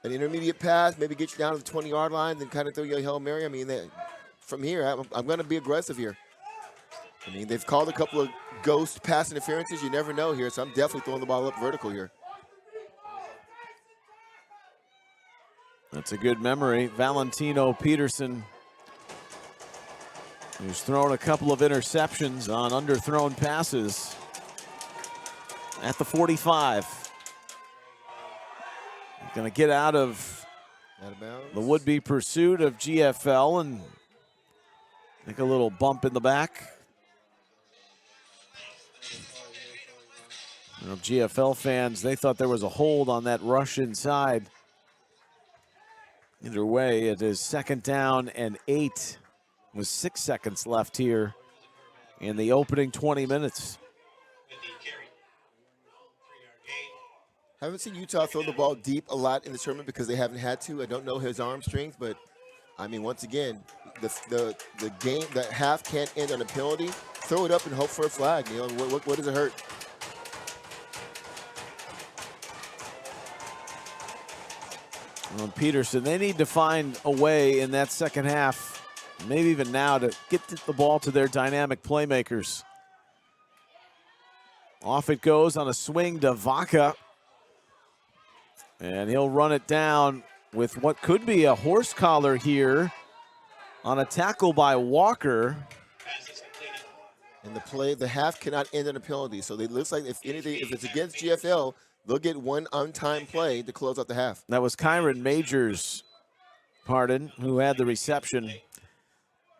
an intermediate pass, maybe get you down to the 20-yard line, then kind of throw you a Hail Mary. I mean, from here, I'm going to be aggressive here. I mean, they've called a couple of ghost pass interferences. You never know here, so I'm definitely throwing the ball up vertical here. That's a good memory. Valentino Peterson, who's thrown a couple of interceptions on underthrown passes at the 45. Going to get out of the would-be pursuit of GFL and make a little bump in the back. You know, GFL fans, they thought there was a hold on that rush inside. Either way, it is 2nd down and 8 with 6 seconds left here in the opening 20 minutes. Haven't seen Utah throw the ball deep a lot in the tournament because they haven't had to. I don't know his arm strength, but I mean, once again, the game, that half can't end on a penalty. Throw it up and hope for a flag. You know, what does it hurt? Well, Peterson, they need to find a way in that second half, maybe even now, to get the ball to their dynamic playmakers. Off it goes on a swing to Vaca. And he'll run it down with what could be a horse collar here on a tackle by Walker. And the half cannot end on a penalty. So it looks like if it's against GFL, they'll get one untimed play to close out the half. That was Kyron Majors, who had the reception.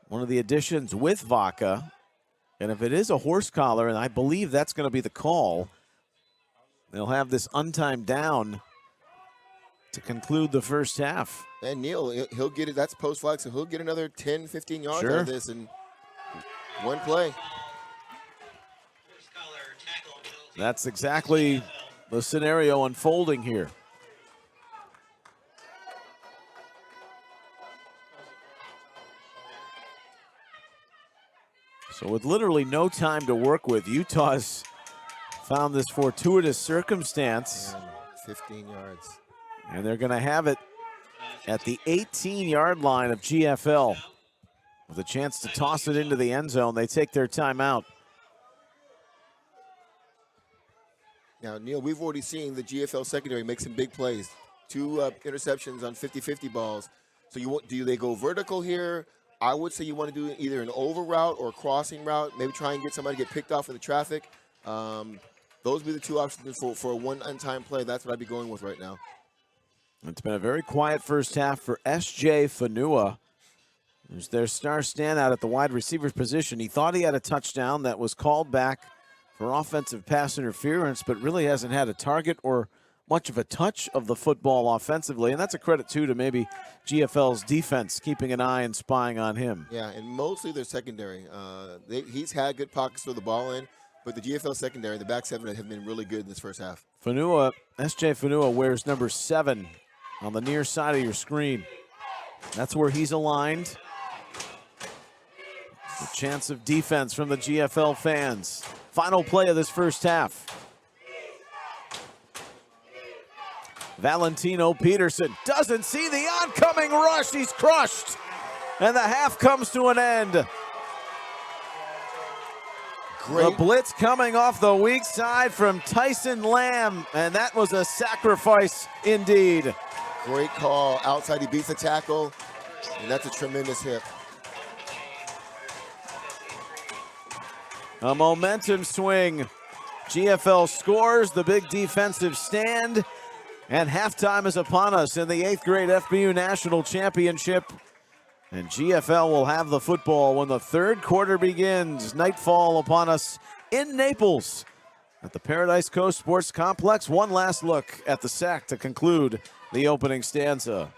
One of the additions with Vaca. And if it is a horse collar, and I believe that's going to be the call, they'll have this untimed down to conclude the first half. And Neil, he'll get it. That's post flag, so he'll get another 10, 15 yards out of this in one play. That's exactly the scenario unfolding here. So with literally no time to work with, Utah's found this fortuitous circumstance. And 15 yards. And they're going to have it at the 18-yard line of GFL with a chance to toss it into the end zone. They take their timeout. Now, Neil, we've already seen the GFL secondary make some big plays. 2 interceptions on 50-50 balls. So do they go vertical here? I would say you want to do either an over route or a crossing route. Maybe try and get somebody to get picked off in the traffic. Those would be the 2 options for a one untimed play. That's what I'd be going with right now. It's been a very quiet first half for S.J. Fanua, who's their star standout at the wide receiver's position. He thought he had a touchdown that was called back for offensive pass interference, but really hasn't had a target or much of a touch of the football offensively. And that's a credit, too, to maybe GFL's defense keeping an eye and spying on him. Yeah, and mostly their secondary. He's had good pockets for the ball in, but the GFL secondary, the back 7 have been really good in this first half. Fanua, S.J. Fanua wears number 7 on the near side of your screen. That's where he's aligned. The chance of defense from the GFL fans. Final play of this first half. Valentino Peterson doesn't see the oncoming rush. He's crushed. And the half comes to an end. Great. The blitz coming off the weak side from Tyson Lamb. And that was a sacrifice indeed. Great call. Outside, he beats the tackle. And that's a tremendous hit. A momentum swing. GFL scores the big defensive stand. And halftime is upon us in the 8th grade FBU National Championship. And GFL will have the football when the third quarter begins. Nightfall upon us in Naples at the Paradise Coast Sports Complex. One last look at the sack to conclude the opening stanza.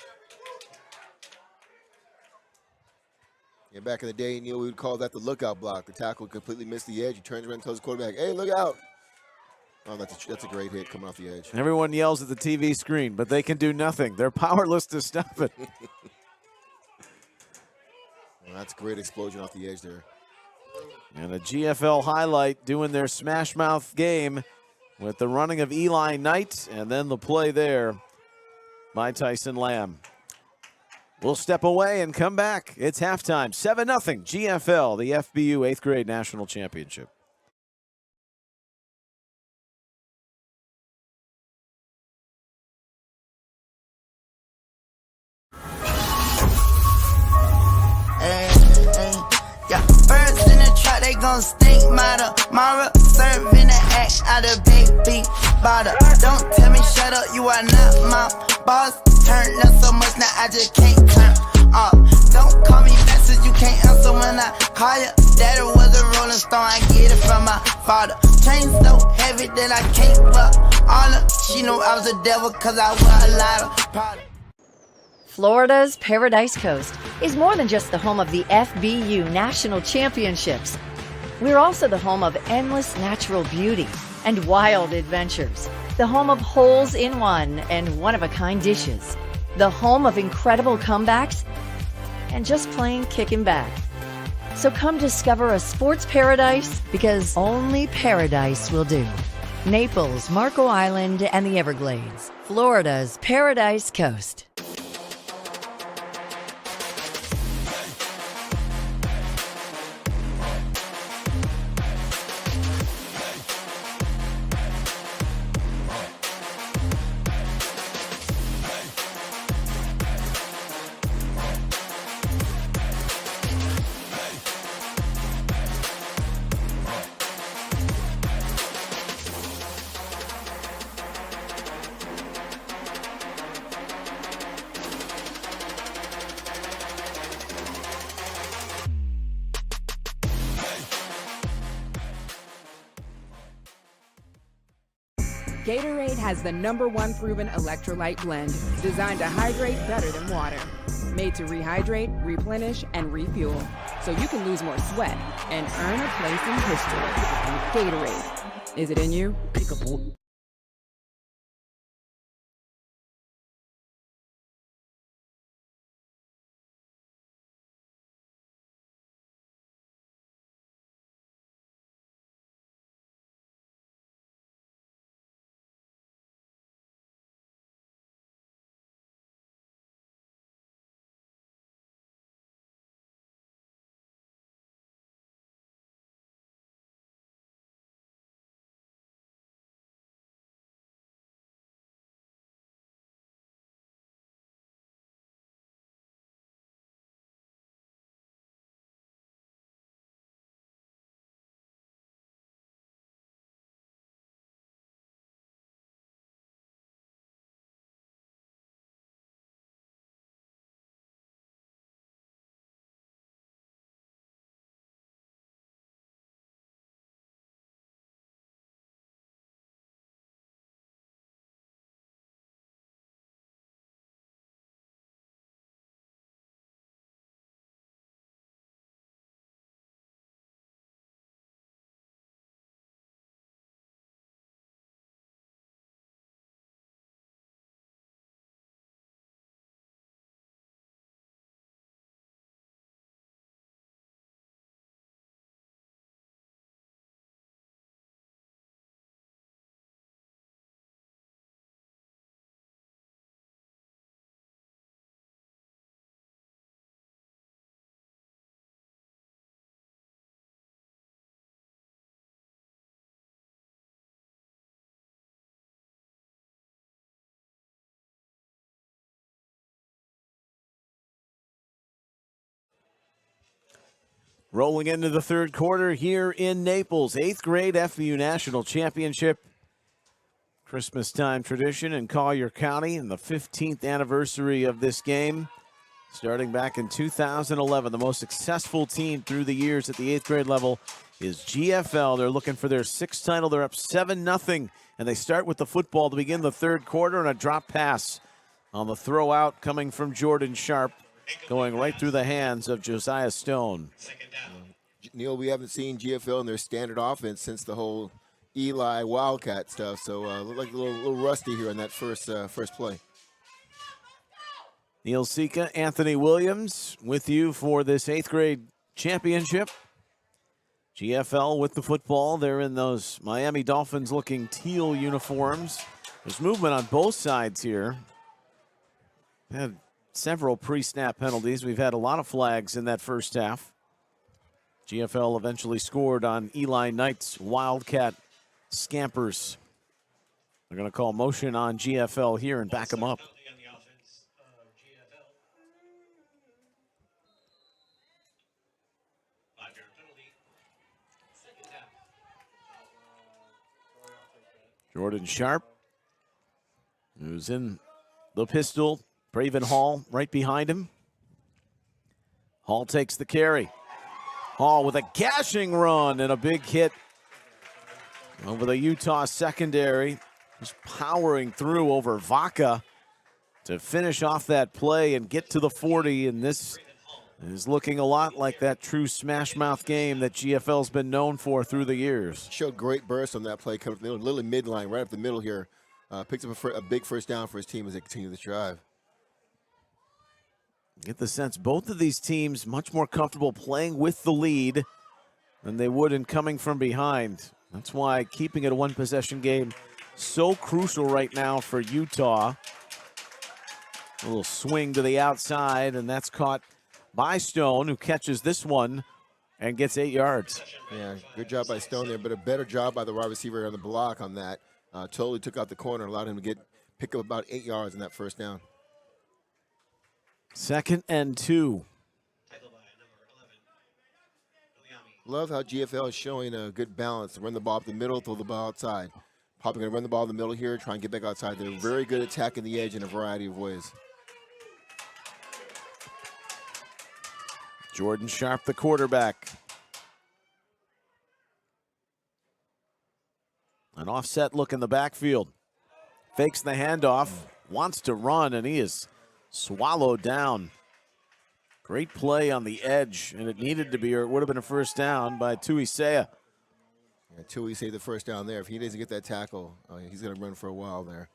Yeah, back in the day, Neil, we would call that the lookout block. The tackle completely missed the edge. He turns around and tells the quarterback, hey, look out. Oh, that's a great hit coming off the edge. Everyone yells at the TV screen, but they can do nothing. They're powerless to stop it. That's a great explosion off the edge there. And a GFL highlight doing their smash mouth game with the running of Eli Knight and then the play there by Tyson Lamb. We'll step away and come back. It's halftime. 7-0 GFL, the FBU 8th grade national championship. Yeah, birds in the trap, they gon' stink. Mara, serving the ash out of baby bottle. Don't tell me shut up, you are not my boss. Turn up so much now I just can't turn off. Don't call me message, you can't answer when I call you. Daddy was a rolling stone, I get it from my father. Chain so heavy that I can't fuck all of. She knew I was a devil cause I wear a lot of product. Florida's Paradise Coast is more than just the home of the FBU National Championships. We're also the home of endless natural beauty and wild adventures, the home of holes in one and one-of-a-kind dishes, the home of incredible comebacks, and just plain kicking back. So come discover a sports paradise, because only paradise will do. Naples, Marco Island, and the Everglades, Florida's Paradise Coast. Gatorade has the #1 proven electrolyte blend, designed to hydrate better than water. Made to rehydrate, replenish, and refuel, so you can lose more sweat and earn a place in history. Gatorade. Is it in you? Peekaboo. Rolling into the third quarter here in Naples, 8th grade FBU National Championship. Christmas time tradition in Collier County and the 15th anniversary of this game. Starting back in 2011, the most successful team through the years at the 8th grade level is GFL. They're looking for their 6th title. They're up 7-0, and they start with the football to begin the third quarter, and a drop pass on the throw out coming from Jordan Sharp, going right through the hands of Josiah Stone. Neil, we haven't seen GFL in their standard offense since the whole Eli Wildcat stuff, so look like a little rusty here on that first play. Neil Sika, Anthony Williams with you for this 8th grade championship. GFL with the football. They're in those Miami Dolphins looking teal uniforms. There's movement on both sides here. Had several pre-snap penalties. We've had a lot of flags in that first half. GFL eventually scored on Eli Knight's Wildcat scampers. They're going to call motion on GFL here and back them up. Jordan Sharp, who's in the pistol. Braven Hall right behind him. Hall takes the carry. Hall with a gashing run and a big hit over the Utah secondary. Just powering through over Vaca to finish off that play and get to the 40. And this is looking a lot like that true smash mouth game that GFL's been known for through the years. Showed great burst on that play, coming from the little midline right up the middle here. Picks up a big first down for his team as they continue this drive. Get the sense both of these teams much more comfortable playing with the lead than they would in coming from behind. That's why keeping it a one-possession game so crucial right now for Utah. A little swing to the outside, and that's caught by Stone, who catches this one and gets 8 yards. Yeah, good job by Stone there, but a better job by the wide receiver on the block on that. Totally took out the corner, allowed him to pick up about 8 yards in that first down. 2nd and 2. Love how GFL is showing a good balance. Run the ball up the middle, throw the ball outside. Probably going to run the ball in the middle here, try and get back outside. They're very good at attacking the edge in a variety of ways. Jordan Sharp, the quarterback. An offset look in the backfield. Fakes the handoff, wants to run, and he is swallowed down. Great play on the edge, and it needed to be, or it would have been a first down by Tuisea. Yeah, Tui saved the first down there. If he doesn't get that tackle, he's going to run for a while there.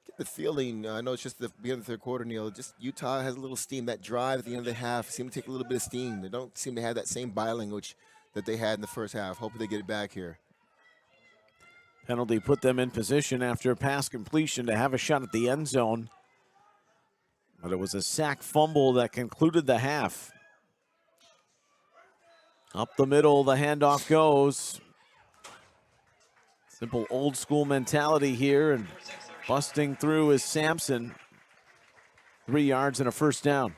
Get the feeling, I know it's just the beginning of the third quarter, Neil, just Utah has a little steam. That drive at the end of the half seemed to take a little bit of steam. They don't seem to have that same body language that they had in the first half. Hopefully they get it back here. Penalty put them in position after a pass completion to have a shot at the end zone. But it was a sack fumble that concluded the half. Up the middle, the handoff goes. Simple old school mentality here, and busting through is Sampson. 3 yards and a first down.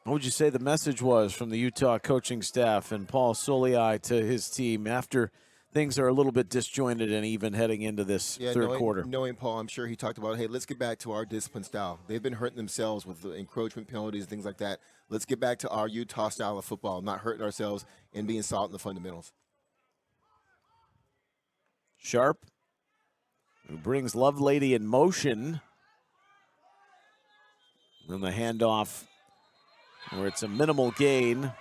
What would you say the message was from the Utah coaching staff and Paul Soliai to his team after things are a little bit disjointed and even heading into this third quarter? Knowing Paul, I'm sure he talked about, hey, let's get back to our discipline style. They've been hurting themselves with the encroachment penalties and things like that. Let's get back to our Utah style of football, not hurting ourselves and being solid in the fundamentals. Sharp, who brings Lovelady in motion. Then the handoff where it's a minimal gain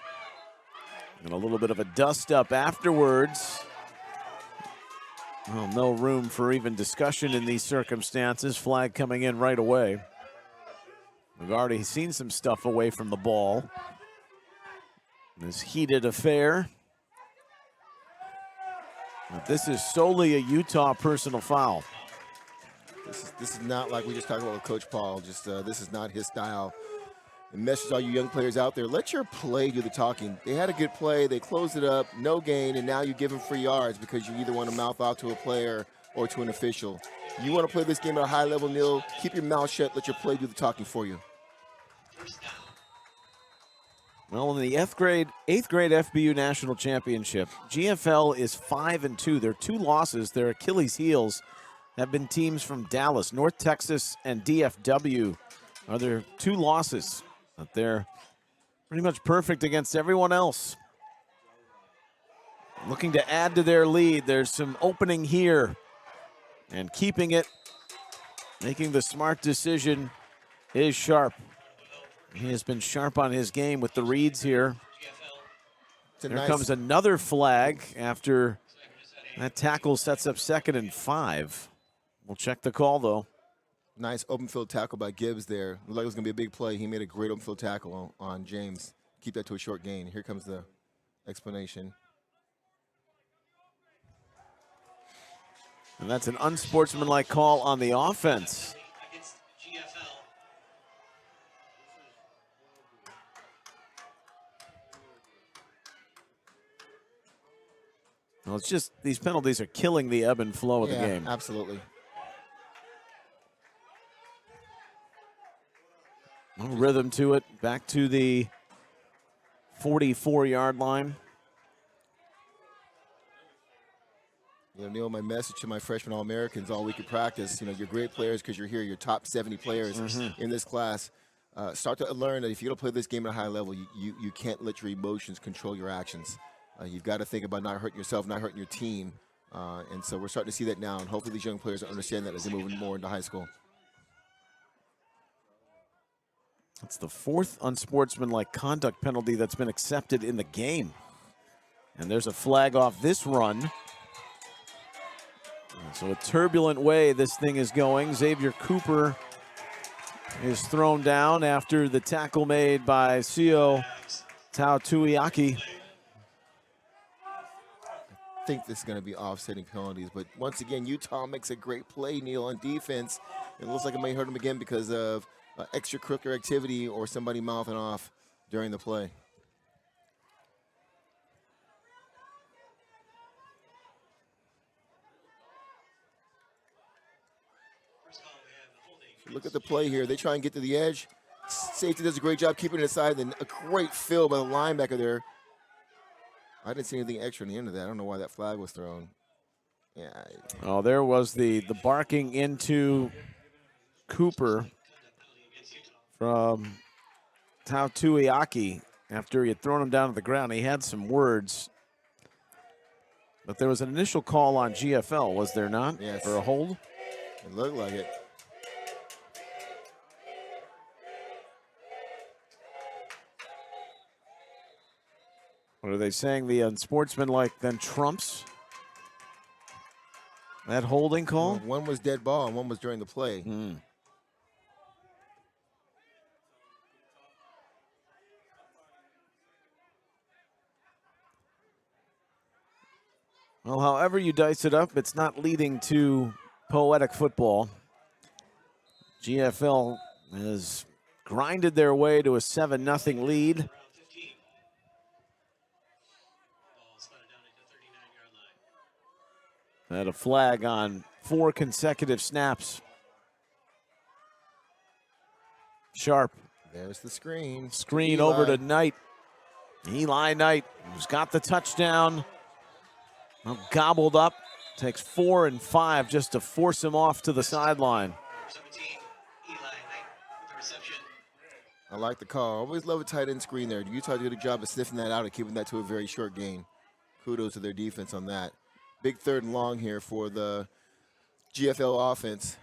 and a little bit of a dust up afterwards. Well, no room for even discussion in these circumstances. Flag coming in right away. We've already seen some stuff away from the ball. This heated affair. But this is solely a Utah personal foul. This is not like we just talked about with Coach Paul. Just this is not his style. And message all you young players out there, let your play do the talking. They had a good play, they closed it up, no gain, and now you give them free yards because you either want to mouth off to a player or to an official. You want to play this game at a high level, Neil, keep your mouth shut, let your play do the talking for you. Well, in the 8th grade FBU National Championship, GFL is 5-2. Their 2 losses, their Achilles heels, have been teams from Dallas, North Texas, and DFW are their 2 losses. But they're pretty much perfect against everyone else. Looking to add to their lead. There's some opening here. And keeping it, making the smart decision is Sharp. He has been sharp on his game with the reads here. Here comes another flag after That tackle sets up 2nd and 5. We'll check the call, though. Nice open field tackle by Gibbs there. Looked like it was going to be a big play. He made a great open field tackle on James. Keep that to a short gain. Here comes the explanation. And that's an unsportsmanlike call on the offense. Well, it's just these penalties are killing the ebb and flow of the game. Absolutely. No rhythm to it. Back to the 44-yard line. You know, Neil, my message to my freshman All-Americans all week at practice, you know, you're great players because you're here, you're top 70 players in this class. Start to learn that if you're going to play this game at a high level, you can't let your emotions control your actions. You've got to think about not hurting yourself, not hurting your team. And so we're starting to see that now, and hopefully these young players understand that as they move more into high school. That's the 4th unsportsmanlike conduct penalty that's been accepted in the game. And there's a flag off this run. So a turbulent way this thing is going. Xavier Cooper is thrown down after the tackle made by Sio Tautuiaki. I think this is going to be offsetting penalties, but once again, Utah makes a great play, Neil, on defense. It looks like it may hurt him again because of extracurricular activity or somebody mouthing off during the play. Look at the play here. They try and get to the edge. Safety does a great job keeping it aside, and a great fill by the linebacker there. I didn't see anything extra on the end of that. I don't know why that flag was thrown. Yeah. Oh, there was the barking into Cooper from Tautuiaki after he had thrown him down to the ground. He had some words. But there was an initial call on GFL, was there not? Yes. For a hold? It looked like it. What are they saying? The unsportsmanlike then trumps that holding call? Well, one was dead ball and one was during the play. Well, however you dice it up, it's not leading to poetic football. GFL has grinded their way to a 7-0 lead. Had a flag on 4 consecutive snaps. Sharp. There's the screen. Screen over to Knight. Eli Knight, who's got the touchdown. Well, gobbled up. Takes 4 and 5 just to force him off to the sideline. I like the call. Always love a tight end screen there. Utah did a good job of sniffing that out and keeping that to a very short gain. Kudos to their defense on that. Big 3rd and long here for the GFL offense.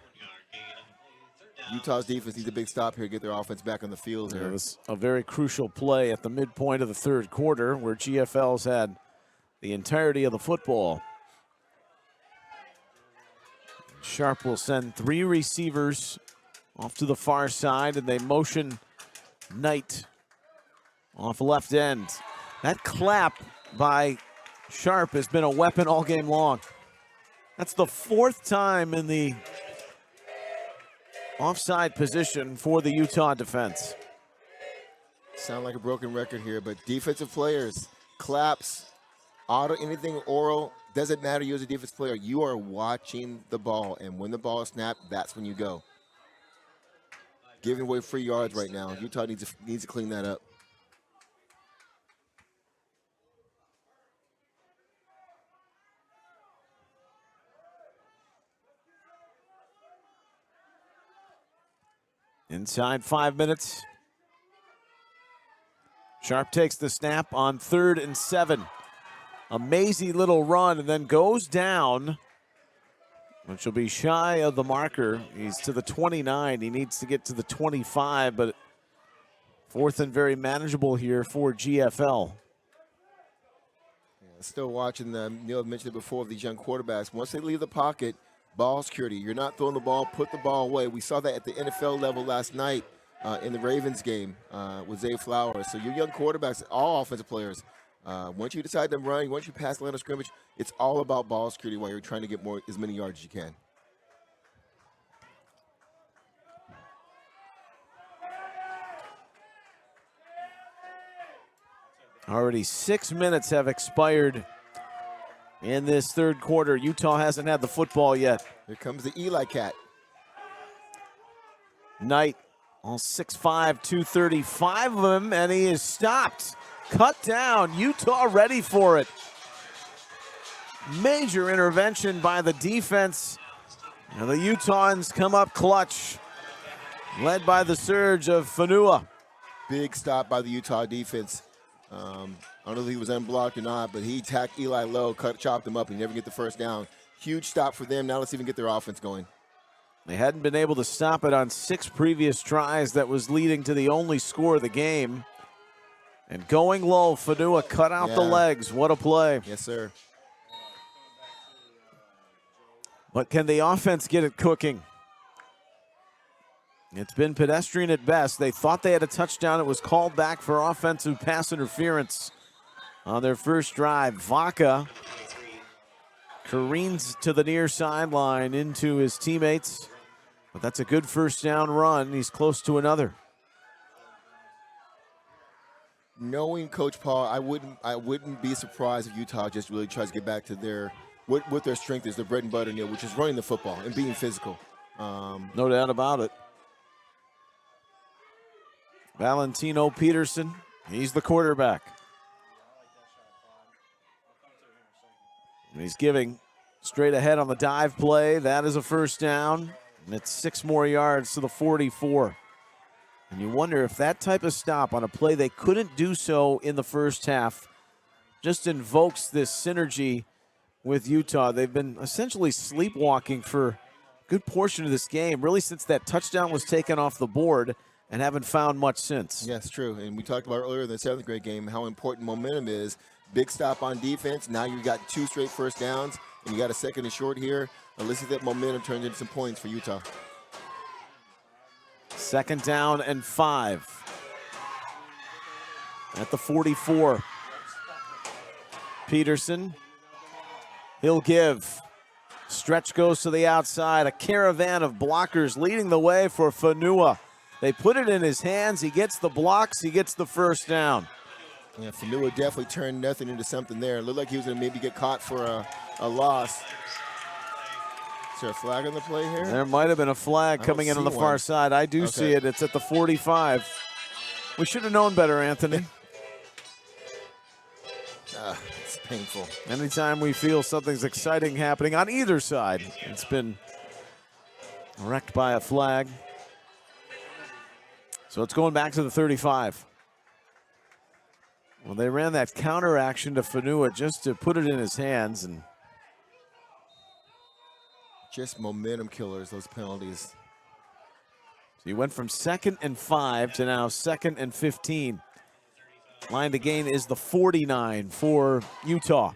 Utah's defense needs a big stop here, get their offense back on the field here. It was a very crucial play at the midpoint of the 3rd quarter where GFL's had the entirety of the football. Sharp will send 3 receivers off to the far side, and they motion Knight off left end. That clap by Sharp has been a weapon all game long. That's the 4th time in the offside position for the Utah defense. Sound like a broken record here, but defensive players, claps, auto, anything oral, doesn't matter. You as a defensive player, you are watching the ball, and when the ball is snapped, that's when you go. Giving away free yards right now. Utah needs to clean that up. Inside 5 minutes. Sharp takes the snap on 3rd and 7. Amazing little run and then goes down, which will be shy of the marker. He's to the 29. He needs to get to the 25, but 4th and very manageable here for GFL. Yeah, Still watching Neil mentioned it before, of these young quarterbacks. Once they leave the pocket, ball security. You're not throwing the ball, put the ball away. We saw that at the NFL level last night in the Ravens game with Zay Flowers. So your young quarterbacks, all offensive players, once you decide to run, once you pass the line of scrimmage, it's all about ball security while you're trying to get as many yards as you can. Already 6 minutes have expired in this third quarter. Utah hasn't had the football yet. Here comes the Eli Cat. Knight, all 6'5", 235 of him, and he is stopped. Cut down. Utah ready for it. Major intervention by the defense. And the Utahns come up clutch, led by the surge of Fanua. Big stop by the Utah defense. I don't know if he was unblocked or not, but he attacked Eli low, chopped him up, and never get the first down. Huge stop for them. Now let's even get their offense going. They hadn't been able to stop it on 6 previous tries. That was leading to the only score of the game. And going low, Fanua cut out the legs. What a play. Yes, sir. But can the offense get it cooking? It's been pedestrian at best. They thought they had a touchdown. It was called back for offensive pass interference on their first drive. Vaca careens to the near sideline into his teammates. But that's a good first down run. He's close to another. Knowing Coach Paul, I wouldn't be surprised if Utah just really tries to get back to what their strength is, their bread and butter, Neil, which is running the football and being physical. No doubt about it. Valentino Peterson, he's the quarterback. And he's giving straight ahead on the dive play. That is a first down. And it's 6 more yards to the 44. And you wonder if that type of stop on a play they couldn't do so in the first half just invokes this synergy with Utah. They've been essentially sleepwalking for a good portion of this game, really since that touchdown was taken off the board, and haven't found much since. Yes, true. And we talked about earlier in the 7th grade game how important momentum is. Big stop on defense. Now you got 2 straight first downs, and you got a second and short here. And listen to that momentum turns into some points for Utah. 2nd down and 5. At the 44. Peterson. He'll give. Stretch goes to the outside. A caravan of blockers leading the way for Fanua. They put it in his hands. He gets the blocks. He gets the first down. Yeah, Fanua definitely turned nothing into something there. It looked like he was going to maybe get caught for a loss. Is there a flag on the play here? There might have been a flag coming in on the far side. I do see it. It's at the 45. We should have known better, Anthony. It's painful. Anytime we feel something's exciting happening on either side, it's been wrecked by a flag. So it's going back to the 35. Well, they ran that counter action to Fanua just to put it in his hands, and just momentum killers, those penalties. So he went from 2nd and 5 to now 2nd and 15. Line to gain is the 49 for Utah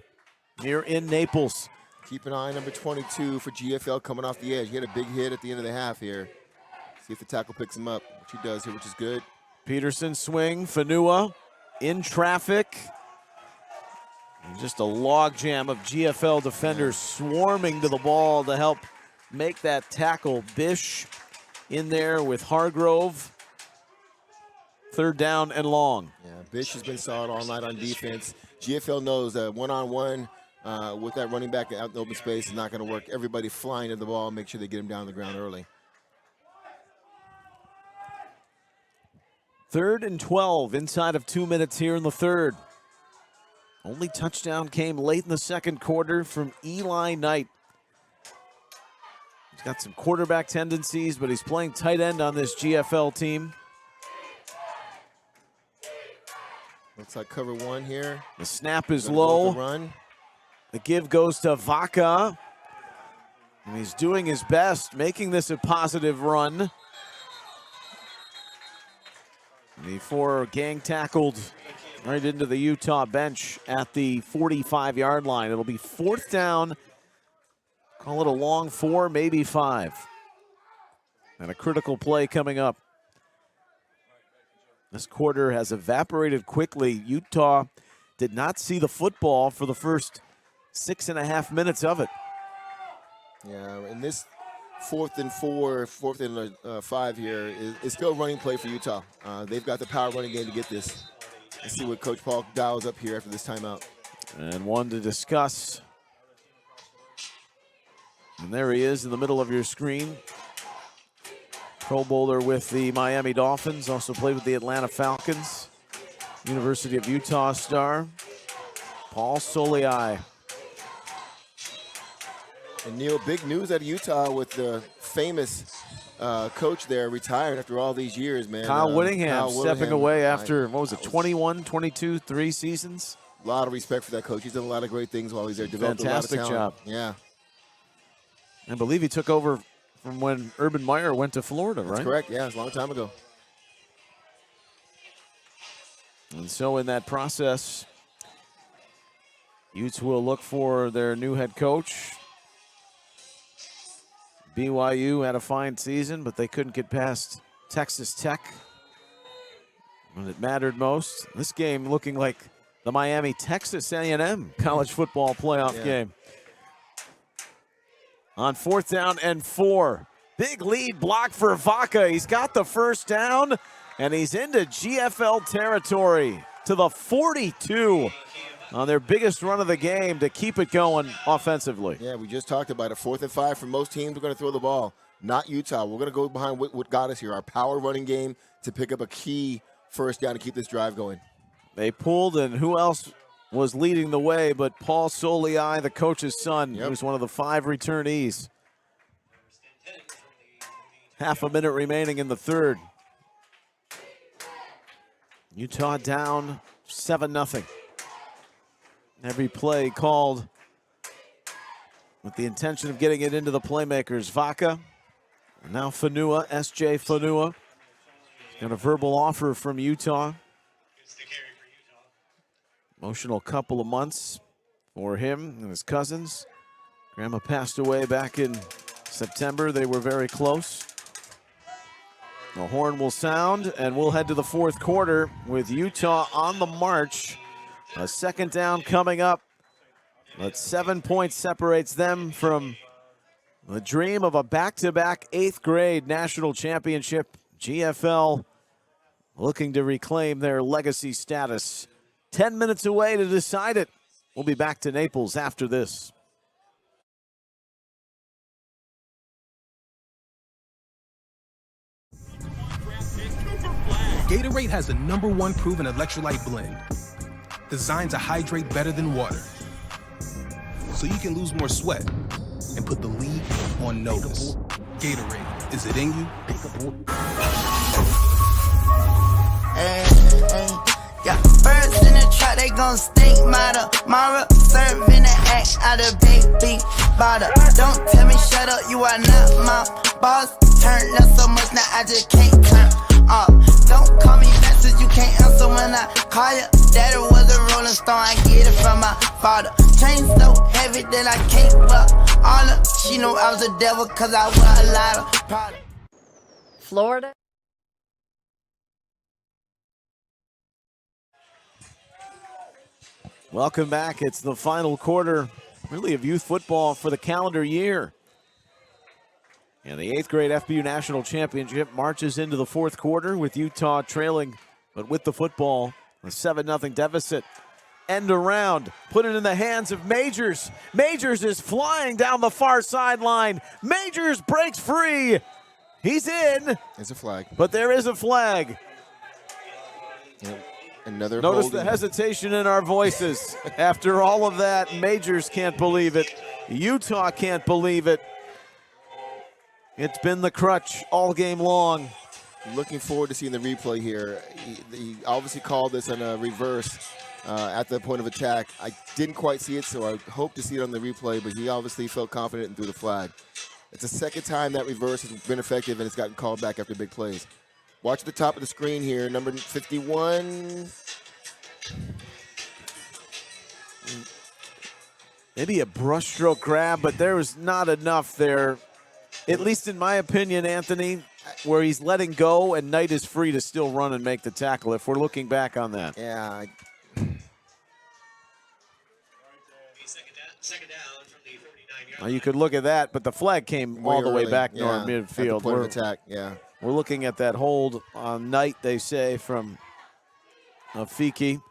here in Naples. Keep an eye on number 22 for GFL coming off the edge. He had a big hit at the end of the half here. See if the tackle picks him up, which he does here, which is good. Peterson swing, Fanua in traffic. And just a logjam of GFL defenders swarming to the ball to help make that tackle. Bish in there with Hargrove. 3rd down and long. Yeah, Bish has been solid all night on defense. GFL knows that one-on-one with that running back out in the open space is not going to work. Everybody flying to the ball, make sure they get him down on the ground early. 3rd and 12 inside of 2 minutes here in the 3rd. Only touchdown came late in the 2nd quarter from Eli Knight. He's got some quarterback tendencies, but he's playing tight end on this GFL team. Looks like cover 1 here. The snap is low. Run. The give goes to Vaca. And he's doing his best, making this a positive run. Before gang tackled right into the Utah bench at the 45-yard line. It'll be 4th down. Call it a long 4, maybe 5. And a critical play coming up. This quarter has evaporated quickly. Utah did not see the football for the first 6.5 minutes of it. Yeah, and this 4th and 4, 4th and 5 here is still a running play for Utah. They've got the power running game to get this. Let's see what Coach Paul dials up here after this timeout. And one to discuss. And there he is in the middle of your screen. Pro Bowler with the Miami Dolphins, also played with the Atlanta Falcons. University of Utah star, Paul Soliai. And Neil, big news out of Utah with the famous coach there retired after all these years, man. Kyle Whittingham stepping away after, what was it, 21, 22, 3 seasons? A lot of respect for that coach. He's done a lot of great things while he's there. Developed Fantastic a lot of talent. job. Yeah. I believe he took over from when Urban Meyer went to Florida, right? That's correct, yeah, it's a long time ago. And so in that process, Utes will look for their new head coach. BYU had a fine season, but they couldn't get past Texas Tech when it mattered most. This game looking like the Miami-Texas A&M college football playoff game. On 4th down and 4. Big lead block for Vaca. He's got the first down, and he's into GFL territory to the 42 on their biggest run of the game to keep it going offensively. Yeah, we just talked about it. 4th and 5 for most teams. We're going to throw the ball. Not Utah. We're going to go behind what got us here, our power running game, to pick up a key first down to keep this drive going. They pulled, and who else was leading the way but Paul Soliai, the coach's son, who's one of the 5 returnees. Half a minute remaining in the third. Utah down 7-0. Every play called with the intention of getting it into the playmakers. Vaca, and now Fanua, S.J. Fanua. Got a verbal offer from Utah. Emotional couple of months for him and his cousins. Grandma passed away back in September. They were very close. The horn will sound, and we'll head to the 4th quarter with Utah on the march. A 2nd down coming up. But 7 points separates them from the dream of a back-to-back 8th grade national championship. GFL looking to reclaim their legacy status. 10 minutes away to decide it. We'll be back to Naples after this. Gatorade has the #1 proven electrolyte blend, designed to hydrate better than water, so you can lose more sweat and put the league on notice. Gatorade, is it in you? Yeah, birds in the trap, they gon' stink, mother. Mara serving the act out of big bottle. Don't tell me shut up, you are not my boss. Turn up so much, now I just can't turn up. Don't call me back since you can't answer when I call you. Daddy was a rolling stone, I get it from my father. Chain so heavy that I can't buck all her. She knew I was a devil cause I wear a lot of product. Florida. Welcome back. It's the final quarter, really, of youth football for the calendar year. And the 8th grade FBU National Championship marches into the 4th quarter with Utah trailing, but with the football, a 7-0 deficit. End around, put it in the hands of Majors. Majors is flying down the far sideline. Majors breaks free. He's in. There's a flag. But there is a flag. Yep. Another Notice holding. the hesitation in our voices. After all of that, Majors can't believe it. Utah can't believe it. It's been the crutch all game long. Looking forward to seeing the replay here. He obviously called this on a reverse at the point of attack. I didn't quite see it, so I hope to see it on the replay, but he obviously felt confident and threw the flag. It's the second time that reverse has been effective, and it's gotten called back after big plays. Watch the top of the screen here, number 51. Maybe a brushstroke grab, but there was not enough there, at least in my opinion, Anthony, where he's letting go and Knight is free to still run and make the tackle if we're looking back on that. Yeah. Now you could look at that, but the flag came all the way back near midfield. At the point of attack, yeah. We're looking at that hold on Knight, they say, from Afiki.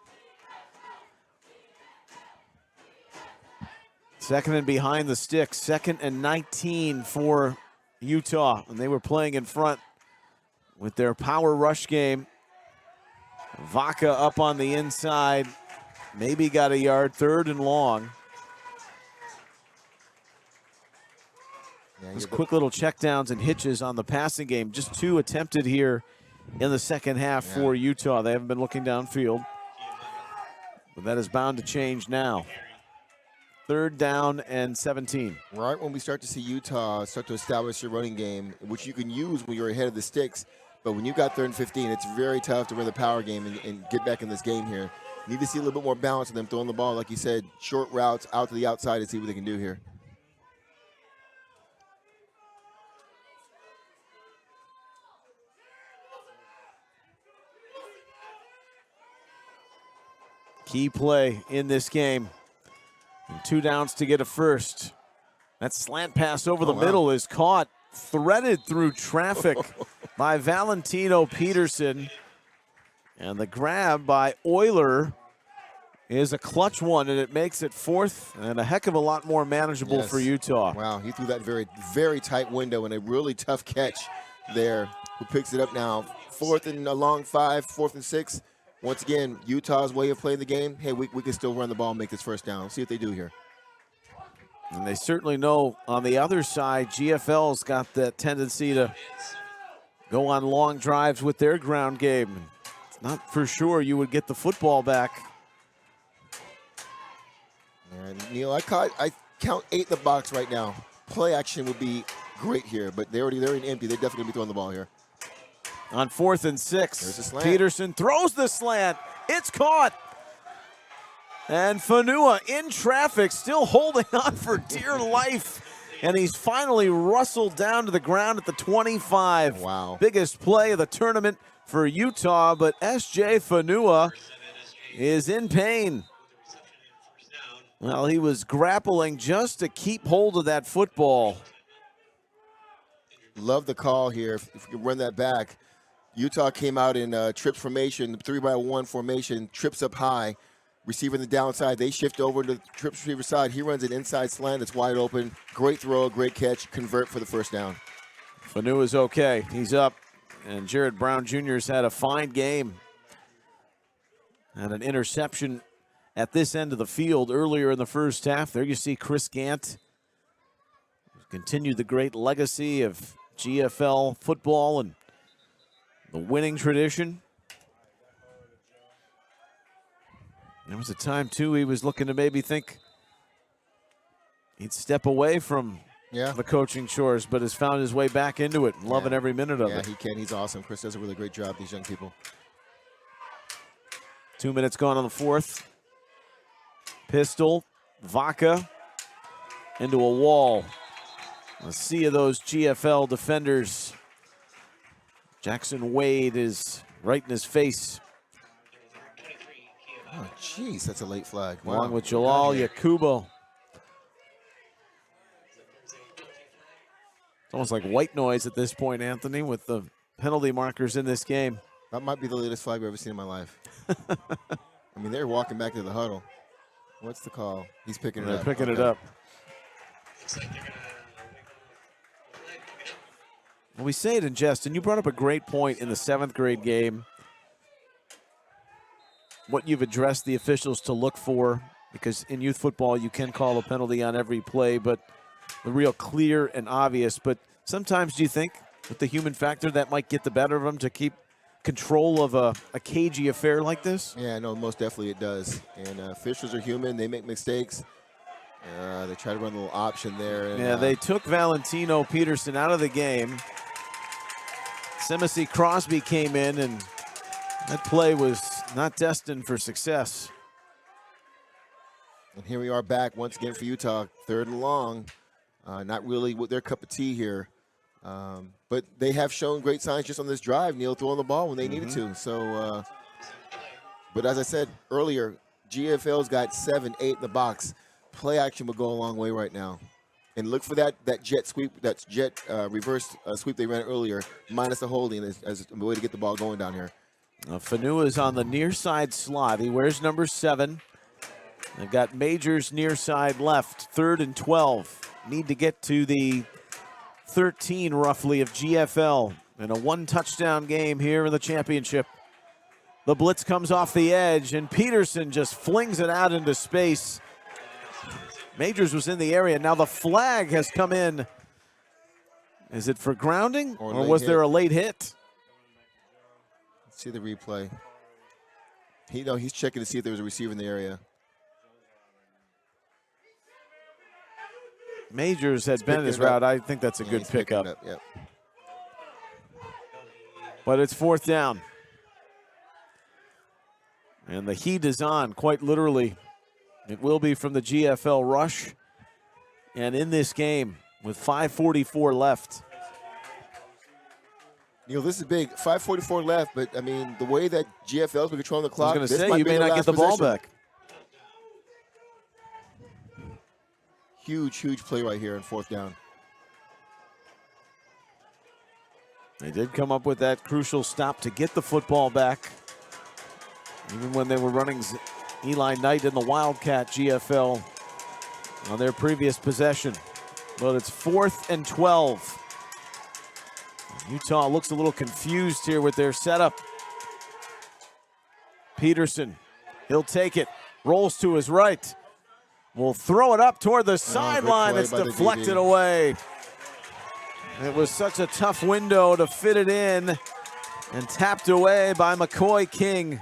Second and behind the sticks, 2nd and 19 for Utah. And they were playing in front with their power rush game. Vaca up on the inside, maybe got a yard, 3rd and long. Yeah, Those quick little checkdowns and hitches on the passing game. Just 2 attempted here in the second half for Utah. They haven't been looking downfield. But that is bound to change now. 3rd down and 17. Right when we start to see Utah start to establish your running game, which you can use when you're ahead of the sticks. But when you got 3rd and 15, it's very tough to run the power game and get back in this game here. You need to see a little bit more balance in them throwing the ball, like you said, short routes out to the outside and see what they can do here. Key play in this game. And 2 downs to get a first. That slant pass over the middle is caught, threaded through traffic by Valentino Peterson. And the grab by Euler is a clutch one, and it makes it 4th and a heck of a lot more manageable for Utah. Wow, he threw that very, very tight window and a really tough catch there. Who picks it up now? 4th and a long 5, 4th and 6. Once again, Utah's way of playing the game, hey, we can still run the ball and make this first down. Let's see what they do here. And they certainly know on the other side, GFL's got that tendency to go on long drives with their ground game. It's not for sure you would get the football back. And Neil, I count 8 in the box right now. Play action would be great here, but they're in empty. They're definitely going to be throwing the ball here. On 4th and 6, there's a slant. Peterson throws the slant. It's caught. And Fanua in traffic, still holding on for dear life. And he's finally rustled down to the ground at the 25. Wow. Biggest play of the tournament for Utah, but S.J. Fanua is in pain. Well, he was grappling just to keep hold of that football. Love the call here. If we can run that back. Utah came out in trips formation, 3-by-1 formation, trips up high, receiver in the downside. They shift over to the trips receiver side. He runs an inside slant that's wide open. Great throw, great catch, convert for the first down. Fanu is okay. He's up. And Jared Brown Jr.'s had a fine game. Had an interception at this end of the field earlier in the first half. There you see Chris Gant continue the great legacy of GFL football and the winning tradition. There was a time, too, he was looking to maybe think he'd step away from the coaching chores, but has found his way back into it. Loving every minute of it. Yeah, he can. He's awesome. Chris does a really great job, these young people. 2 minutes gone on the 4th. Pistol, Vaca, into a wall. A sea of those GFL defenders. Jackson Wade is right in his face. Oh, jeez, that's a late flag. Wow. Along with Jalal Yakubo. It's almost like white noise at this point, Anthony, with the penalty markers in this game. That might be the latest flag I've ever seen in my life. I mean, they're walking back to the huddle. What's the call? He's picking it up. They're picking it up. Well, we say it in jest, and you brought up a great point in the 7th grade game. What you've addressed the officials to look for, because in youth football you can call a penalty on every play, but the real clear and obvious. But sometimes do you think with the human factor that might get the better of them to keep control of a cagey affair like this? Yeah, no, most definitely it does. And officials are human. They make mistakes. They try to run a little option there. And, they took Valentino Peterson out of the game. Semisi Crosby came in, and that play was not destined for success. And here we are back once again for Utah, 3rd and long. Not really with their cup of tea here. But they have shown great signs just on this drive, Neil, throwing the ball when they needed to. So, but as I said earlier, GFL's got 7, 8 in the box. Play action will go a long way right now. And look for that jet sweep, that jet reverse sweep they ran earlier, minus the holding as a way to get the ball going down here. Fanua is on the near side slot. He wears number 7. They've got Majors near side left, 3rd and 12. Need to get to the 13 roughly of GFL in a 1-touchdown game here in the championship. The blitz comes off the edge, and Peterson just flings it out into space. Majors was in the area. Now the flag has come in. Is it for grounding, or was there a late hit? Let's see the replay. He's checking to see if there was a receiver in the area. Majors had been his route. I think that's a good pickup. Yep. But it's 4th down. And the heat is on, quite literally. It will be from the GFL rush. And in this game, with 5:44 left. This is big. 5:44 left, but, I mean, the way that GFL's been controlling the clock, I was going to say, you may not get the ball back. Huge play right here in 4th down. They did come up with that crucial stop to get the football back. Even when they were running Eli Knight in the Wildcat GFL on their previous possession. But it's 4th and 12. Utah looks a little confused here with their setup. Peterson, he'll take it, rolls to his right. Will throw it up toward the sideline. It's deflected away. It was such a tough window to fit it in, and tapped away by McCoy King.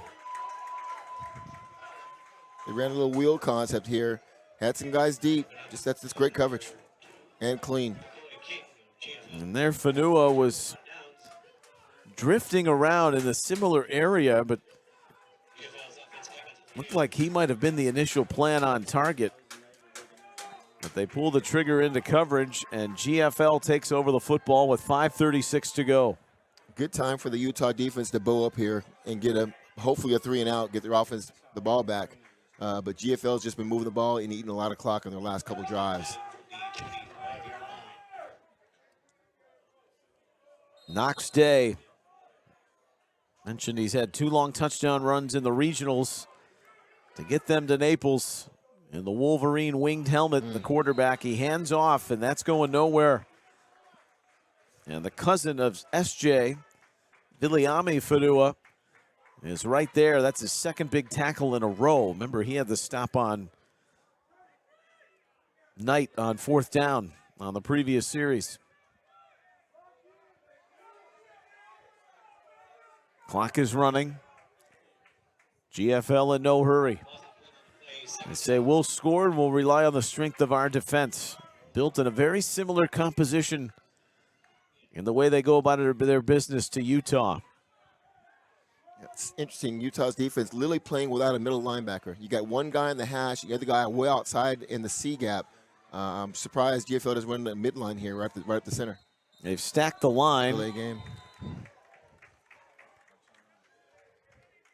They ran a little wheel concept here. Had some guys deep. That's just great coverage and clean. And there Fanua was drifting around in a similar area, but looked like he might have been the initial plan on target. But they pull the trigger into coverage, and GFL takes over the football with 5:36 to go. Good time for the Utah defense to bow up here and get hopefully a 3 and out, get their offense the ball back. But GFL's just been moving the ball and eating a lot of clock in their last couple drives. Knox Day mentioned he's had 2 long touchdown runs in the regionals to get them to Naples. In the Wolverine winged helmet, the quarterback, he hands off, and that's going nowhere. And the cousin of SJ, Viliami Fanua, is right there. That's his 2nd big tackle in a row. Remember, he had the stop on Knight on 4th down on the previous series. Clock is running. GFL in no hurry. They say we'll score and we'll rely on the strength of our defense. Built in a very similar composition in the way they go about their business to Utah. It's interesting, Utah's defense literally playing without a middle linebacker. You got one guy in the hash, you got the guy way outside in the C gap. I'm surprised GFL doesn't run the midline here, right up the center. They've stacked the line. Delay game.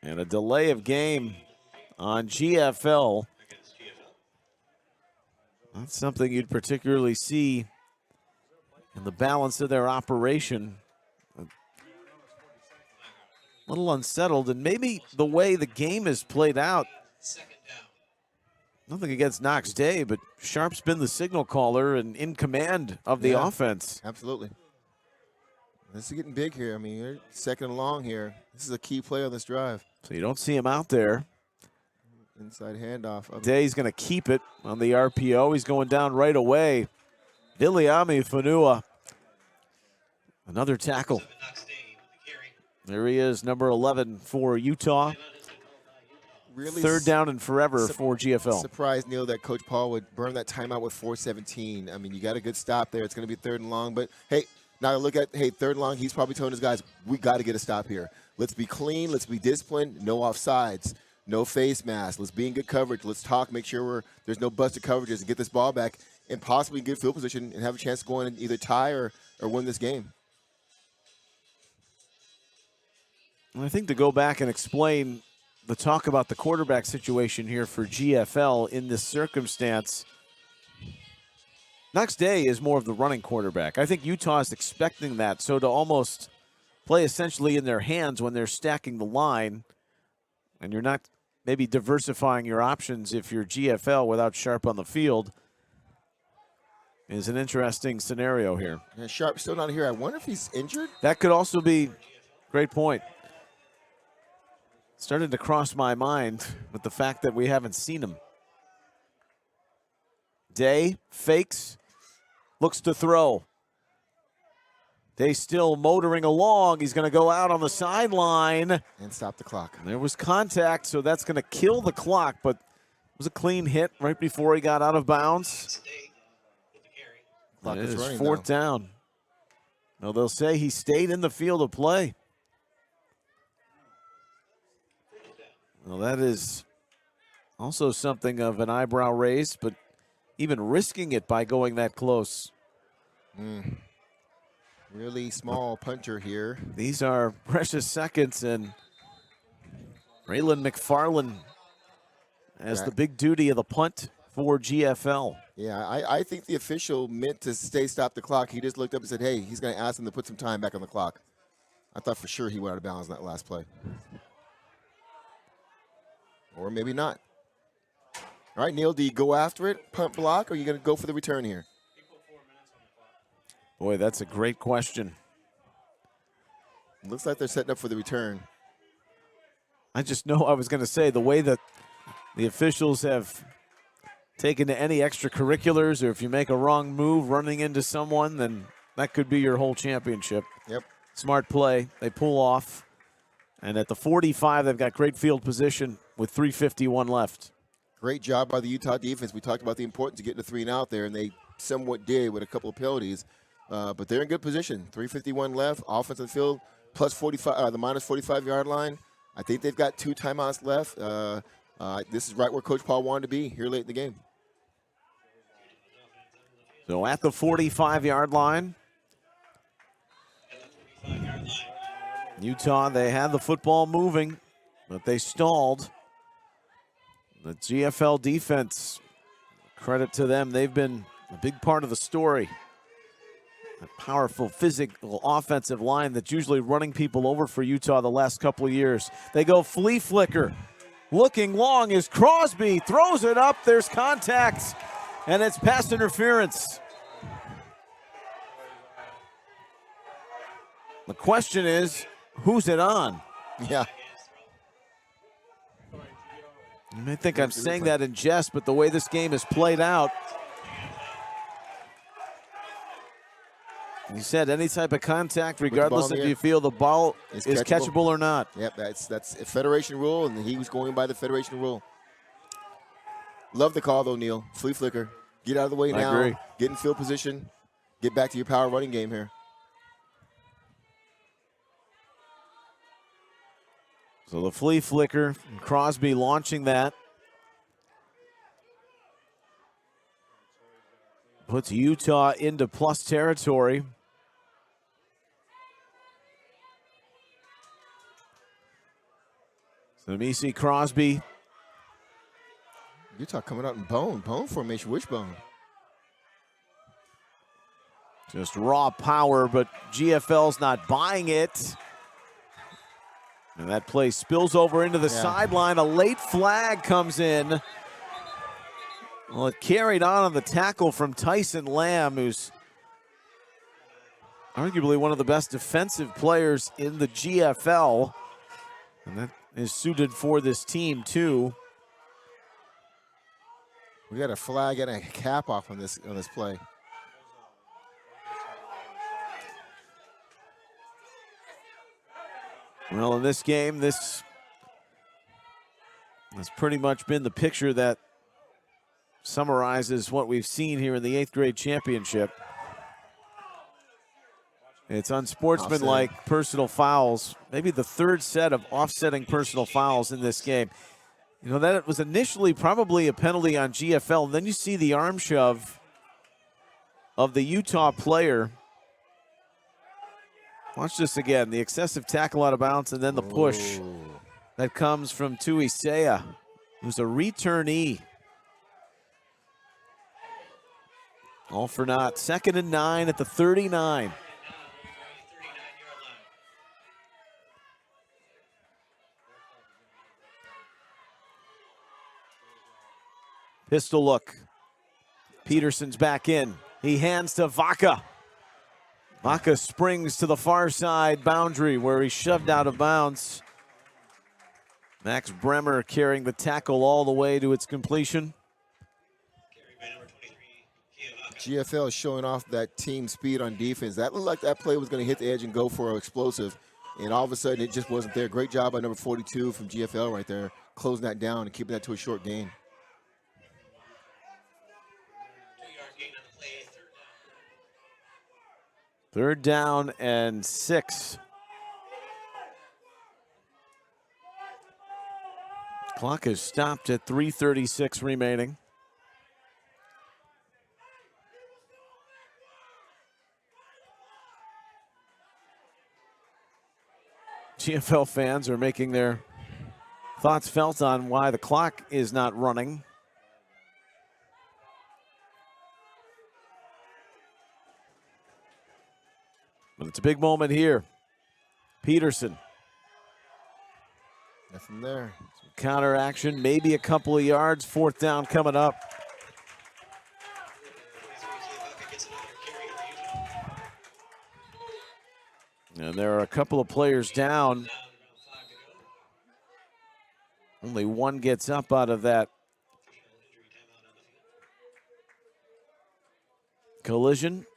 And a delay of game on GFL. That's something you'd particularly see in the balance of their operation. A little unsettled, and maybe the way the game is played out. Nothing against Knox Day, but Sharp's been the signal caller and in command of the offense. Absolutely. This is getting big here. I mean, you're 2nd and long here. This is a key play on this drive. So you don't see him out there. Inside handoff. Day's going to keep it on the RPO. He's going down right away. Viliami Fanua. Another tackle. There he is, number 11 for Utah. Really 3rd down and forever for GFL. Surprised, Neil, that Coach Paul would burn that timeout with 4:17. I mean, you got a good stop there. It's going to be 3rd and long. But, hey, now look at, 3rd and long. He's probably telling his guys, we got to get a stop here. Let's be clean. Let's be disciplined. No offsides. no face mask. Let's be in good coverage. Let's talk, make sure there's no busted coverages, and get this ball back and possibly get field position and have a chance to go in and either tie or win this game. I think to go back and explain the talk about the quarterback situation here for GFL in this circumstance, Knox Day is more of the running quarterback. I think Utah is expecting that, so to almost play essentially in their hands when they're stacking the line, and you're not maybe diversifying your options if you're GFL without Sharp on the field, is an interesting scenario here. Yeah, Sharp still not here. I wonder if he's injured. That could also be, great point. Started to cross my mind with the fact that we haven't seen him. Day fakes, looks to throw. Day still motoring along. He's going to go out on the sideline. And stop the clock. There was contact, so that's going to kill the clock, but it was a clean hit right before he got out of bounds. Clock It is is running fourth now. down. Well, they'll say he stayed in the field of play. Well, that is also something of an eyebrow raise, but even risking it by going that close. Really small puncher here. These are precious seconds, and Raylan McFarland has the big duty of the punt for GFL. Yeah, I think the official meant to stop the clock. He just looked up and said, hey, he's going to ask him to put some time back on the clock. I thought for sure he went out of bounds in that last play. Or maybe not. All right, Neil, do you go after it, punt block, or are you going to go for the return here? Boy, that's a great question. Looks like they're setting up for the return. I just know I was going to say the way that the officials have taken to any extracurriculars, or if you make a wrong move running into someone, then that could be your whole championship. Yep. Smart play. They pull off. And at the 45, they've got great field position with 3:51 left. Great job by the Utah defense. We talked about the importance of getting the 3 and out there, and they somewhat did with a couple of penalties. But they're in good position. 3:51 left, offensive field, plus 45, the minus 45-yard line. I think they've got 2 timeouts left. This is right where Coach Paul wanted to be here late in the game. So at the 45-yard line, Utah, they had the football moving, but they stalled. The GFL defense, credit to them, they've been a big part of the story. A powerful, physical, offensive line that's usually running people over for Utah the last couple of years. They go flea flicker. Looking long is Crosby, throws it up, there's contact, and it's pass interference. The question is, who's it on? Yeah. You may think I'm saying that in jest, but the way this game is played out, you said any type of contact, regardless if you feel the ball is catchable or not. Yep, that's a Federation rule, and he was going by the Federation rule. Love the call, though, Neil. Flea flicker. Get out of the way now. I agree. Get in field position. Get back to your power running game here. So the flea flicker, and Crosby launching that. Puts Utah into plus territory. So Misi Crosby. Utah coming out in bone formation, wishbone. Just raw power, but GFL's not buying it. And that play spills over into the sideline. A late flag comes in. Well, it carried on the tackle from Tyson Lamb, who's arguably one of the best defensive players in the GFL. And that is suited for this team, too. We got a flag and a cap off on this play. Well, in this game, this has pretty much been the picture that summarizes what we've seen here in the 8th grade championship. It's unsportsmanlike personal fouls, maybe the third set of offsetting personal fouls in this game. You know, that was initially probably a penalty on GFL. And then you see the arm shove of the Utah player. Watch this again. The excessive tackle out of bounds and then the push that comes from Tuisea, who's a returnee. All for naught. 2nd and 9 at the 39. Pistol look. Peterson's back in. He hands to Vaca. Vaca springs to the far side boundary where he shoved out of bounds. Max Bremer carrying the tackle all the way to its completion. GFL is showing off that team speed on defense. That looked like that play was going to hit the edge and go for an explosive. And all of a sudden, it just wasn't there. Great job by number 42 from GFL right there, closing that down and keeping that to a short gain. Third down and 6. Clock is stopped at 3:36 remaining. GFL fans are making their thoughts felt on why the clock is not running. But it's a big moment here. Peterson. Nothing there. Counter action, maybe a couple of yards. 4th down coming up. And there are a couple of players down. Only one gets up out of that collision.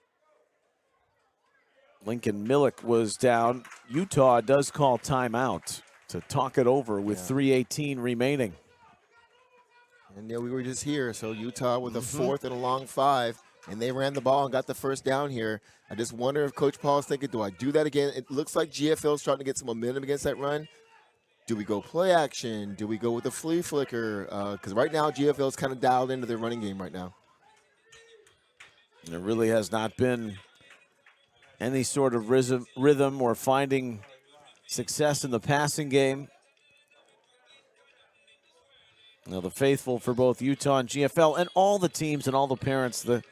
Lincoln Millick was down. Utah does call timeout to talk it over with 3:18 remaining. And we were just here, so Utah with a 4th and a long 5, and they ran the ball and got the first down here. I just wonder if Coach Paul's thinking, do I do that again? It looks like GFL's starting to get some momentum against that run. Do we go play action? Do we go with the flea flicker? Because right now, GFL's kind of dialed into their running game right now. There really has not been any sort of rhythm or finding success in the passing game. Now, the faithful for both Utah and GFL and all the teams and all the parents, the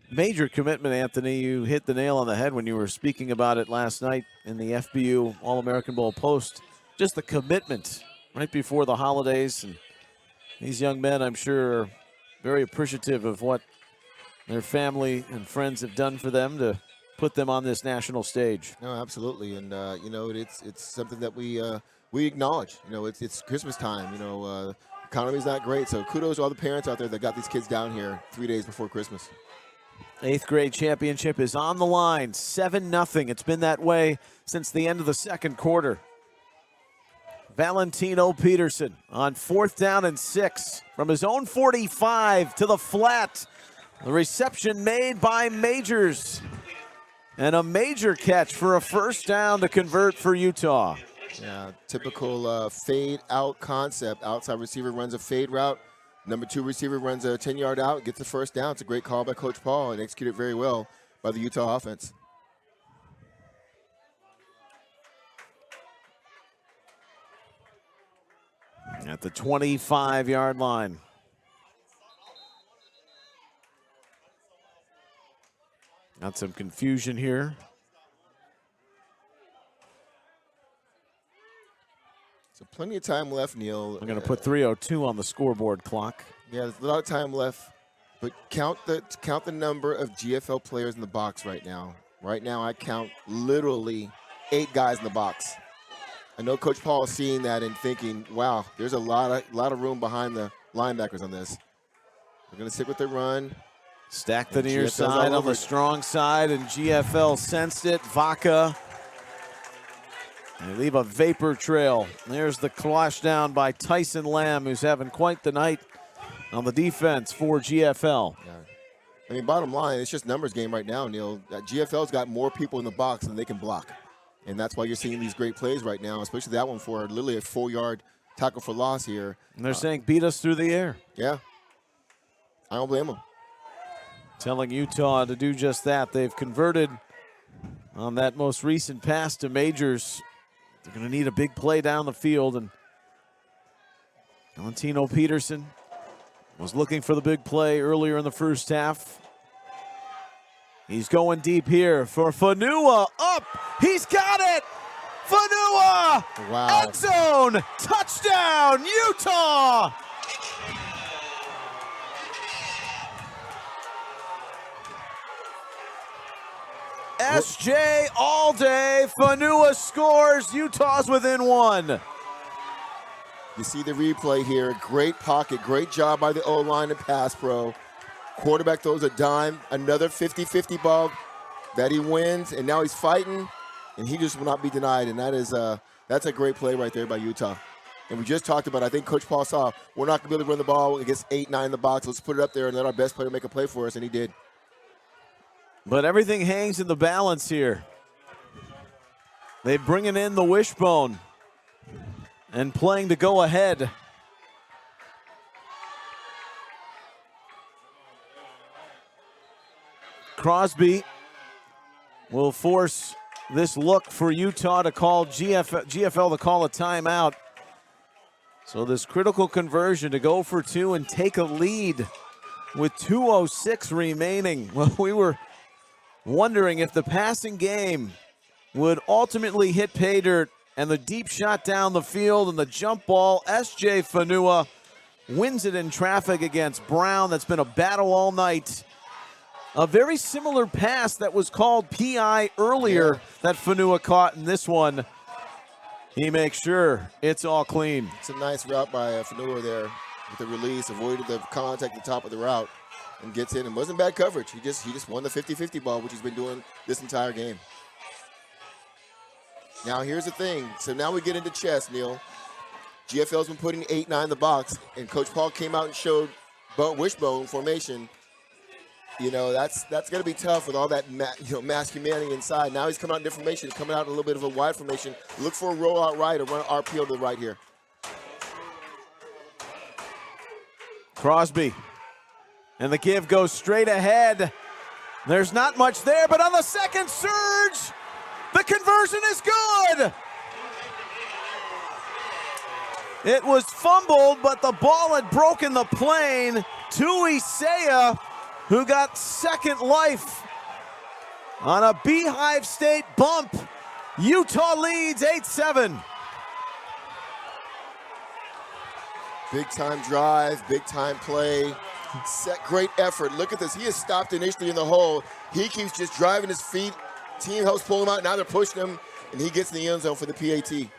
major commitment, Anthony, you hit the nail on the head when you were speaking about it last night in the FBU All-American Bowl post. Just the commitment right before the holidays. And these young men, I'm sure, are very appreciative of what their family and friends have done for them to put them on this national stage. No, absolutely. And, it's something that we acknowledge. It's Christmas time. Economy's not great. So kudos to all the parents out there that got these kids down here 3 days before Christmas. 8th grade championship is on the line, 7-0. It's been that way since the end of the second quarter. Valentino Peterson on 4th down and 6 from his own 45 to the flat. The reception made by Majors. And a major catch for a first down to convert for Utah. Yeah, typical fade out concept. Outside receiver runs a fade route. Number 2 receiver runs a 10-yard out, gets the first down. It's a great call by Coach Paul and executed very well by the Utah offense. At the 25-yard line. Got some confusion here. So plenty of time left, Neil. I'm going to put 3:02 on the scoreboard clock. Yeah, there's a lot of time left, but count the number of GFL players in the box right now. Right now, I count literally 8 guys in the box. I know Coach Paul is seeing that and thinking, "Wow, there's a lot of room behind the linebackers on this." They're going to stick with their run. Stack the near side on the strong side, and GFL sensed it. Vaca. They leave a vapor trail. There's the clash down by Tyson Lamb, who's having quite the night on the defense for GFL. Yeah. I mean, bottom line, it's just numbers game right now, Neil. GFL's got more people in the box than they can block. And that's why you're seeing these great plays right now, especially that one for literally a 4-yard tackle for loss here. And they're saying beat us through the air. Yeah. I don't blame them. Telling Utah to do just that. They've converted on that most recent pass to Majors. They're going to need a big play down the field. And Valentino Peterson was looking for the big play earlier in the first half. He's going deep here for Fanua. Up. He's got it. Fanua. Wow. End zone. Touchdown, Utah. SJ all day. Fanua scores. Utah's within one. You see the replay here. Great pocket. Great job by the O-line and pass pro. Quarterback throws a dime. Another 50-50 ball that he wins. And now he's fighting. And he just will not be denied. And that's a great play right there by Utah. And we just talked about, I think Coach Paul saw, we're not going to be able to run the ball against 8-9 in the box. Let's put it up there and let our best player make a play for us. And he did. But everything hangs in the balance here. They're bringing in the wishbone and playing to go ahead. Crosby will force this look for Utah to call GFL to call a timeout. So this critical conversion to go for two and take a lead with 2:06 remaining. Well, we were wondering if the passing game would ultimately hit pay dirt, and the deep shot down the field and the jump ball. SJ Fanua wins it in traffic against Brown. That's been a battle all night. A very similar pass that was called PI earlier that Fanua caught in this one. He makes sure it's all clean. It's a nice route by Fanua there with the release, avoided the contact at the top of the route, and gets in. And wasn't bad coverage. He just won the 50-50 ball, which he's been doing this entire game. Now here's the thing. So now we get into chess, Neil. GFL's been putting 8-9 in the box, and Coach Paul came out and showed wishbone formation. You know, that's going to be tough with all that mass humanity inside. Now he's coming out in different formation, coming out in a little bit of a wide formation. Look for a roll out right or run an RPO to the right here. Crosby. And the give goes straight ahead. There's not much there, but on the second surge, the conversion is good. It was fumbled, but the ball had broken the plane to Isaiah, who got second life on a Beehive State bump. Utah leads 8-7. Big time drive, big time play. Great effort. Look at this. He is stopped initially in the hole. He keeps just driving his feet. Team helps pull him out. Now they're pushing him, and he gets in the end zone for the PAT.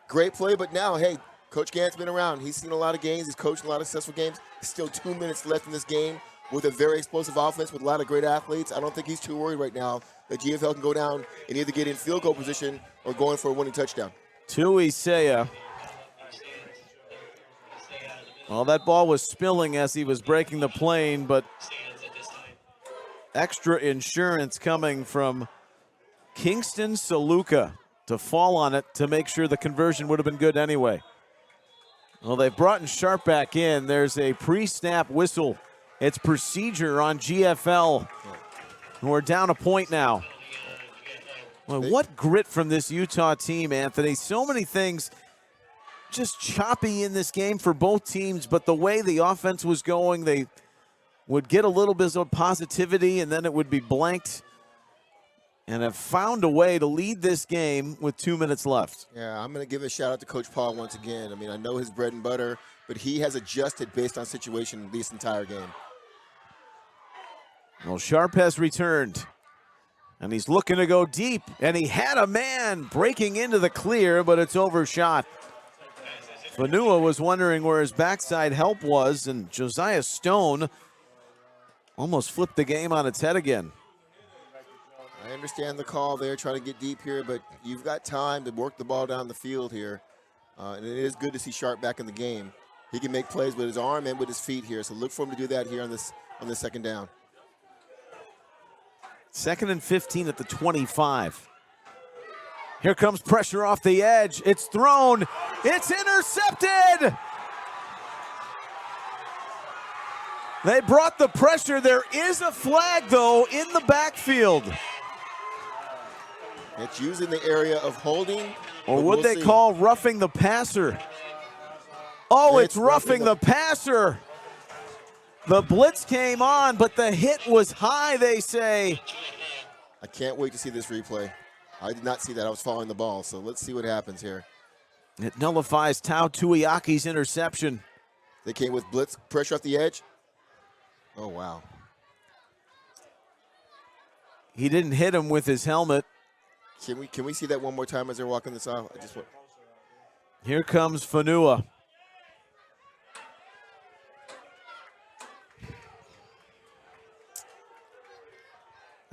Great play, but now, hey, Coach Gant's been around. He's seen a lot of games. He's coached a lot of successful games. Still 2 minutes left in this game with a very explosive offense with a lot of great athletes. I don't think he's too worried right now that GFL can go down and either get in field goal position or going for a winning touchdown. To Isaiah. Well, that ball was spilling as he was breaking the plane, but extra insurance coming from Kingston Saluka to fall on it to make sure the conversion would have been good anyway. Well, they've brought in Sharp back in. There's a pre-snap whistle. It's procedure on GFL. We're down a point now. Well, what grit from this Utah team, Anthony. So many things just choppy in this game for both teams, but the way the offense was going, they would get a little bit of positivity and then it would be blanked, and have found a way to lead this game with 2 minutes left. Yeah, I'm going to give a shout out to Coach Paul once again. I mean, I know his bread and butter, but he has adjusted based on situation this entire game. Well, Sharp has returned, and he's looking to go deep, and he had a man breaking into the clear, but it's overshot. Fanua was wondering where his backside help was, and Josiah Stone almost flipped the game on its head again. I understand the call there, trying to get deep here, but you've got time to work the ball down the field here. And it is good to see Sharp back in the game. He can make plays with his arm and with his feet here, so look for him to do that here on this second down. 2nd and 15 at the 25. Here comes pressure off the edge. It's thrown. It's intercepted. They brought the pressure. There is a flag, though, in the backfield. It's used in the area of holding. Or would they call roughing the passer? Oh, it's roughing the passer. The blitz came on, but the hit was high, they say. I can't wait to see this replay. I did not see that. I was following the ball, so let's see what happens here. It nullifies Tau Tuiaki's interception. They came with blitz pressure off the edge. Oh, wow. He didn't hit him with his helmet. Can we see that one more time as they're walking this off? Here comes Fanua.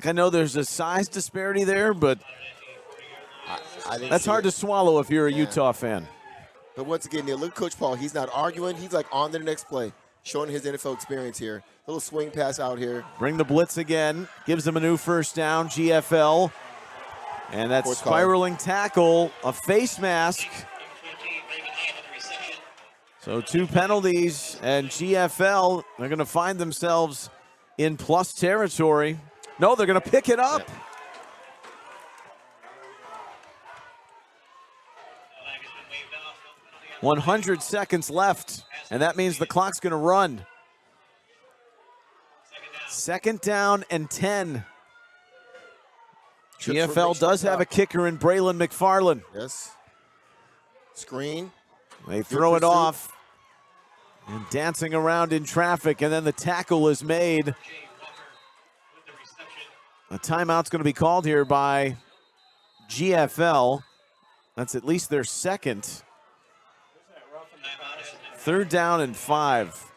I know there's a size disparity there, but that's hard to swallow if you're a Utah fan. But once again, Neil, look at Coach Paul. He's not arguing. He's like on to the next play, showing his NFL experience here. Little swing pass out here. Bring the blitz again. Gives them a new first down, GFL. And that spiraling tackle, a face mask. So 2 penalties, and GFL, they're going to find themselves in plus territory. No, they're going to pick it up. Yeah. 100 seconds left, and that means the clock's going to run. 2nd down and 10. GFL does have a kicker in Braylon McFarland. Yes. Screen. They throw it off. And dancing around in traffic, and then the tackle is made. A timeout's going to be called here by GFL. That's at least their second. 3rd down and 5.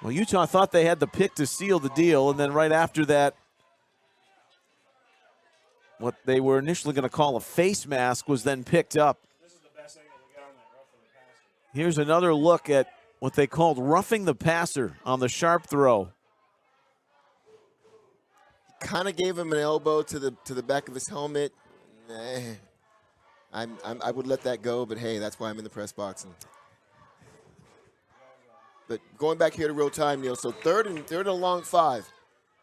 Well, Utah thought they had the pick to seal the deal, and then right after that, what they were initially going to call a face mask was then picked up. Here's another look at what they called roughing the passer on the sharp throw. Kind of gave him an elbow to the back of his helmet. I would let that go, but hey, that's why I'm in the press box. But going back here to real time, Neil. So third and a long 5.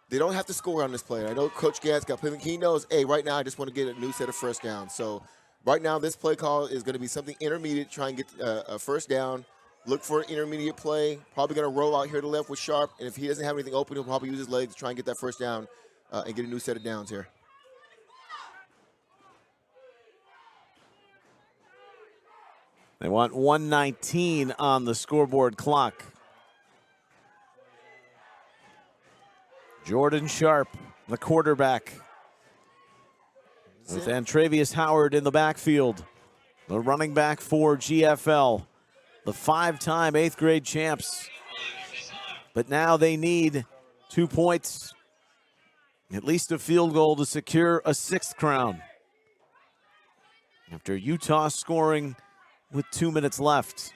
They don't have to score on this play. I know Coach Gantz got playing. He knows, hey, right now I just want to get a new set of first downs. So right now this play call is going to be something intermediate, try and get a first down. Look for an intermediate play. Probably going to roll out here to the left with Sharp. And if he doesn't have anything open, he'll probably use his legs to try and get that first down and get a new set of downs here. They want 1:19 on the scoreboard clock. Jordan Sharp, the quarterback, with Antravius Howard in the backfield. The running back for GFL, the 5-time 8th grade champs. But now they need 2 points, at least a field goal to secure a 6th crown. After Utah scoring with 2 minutes left.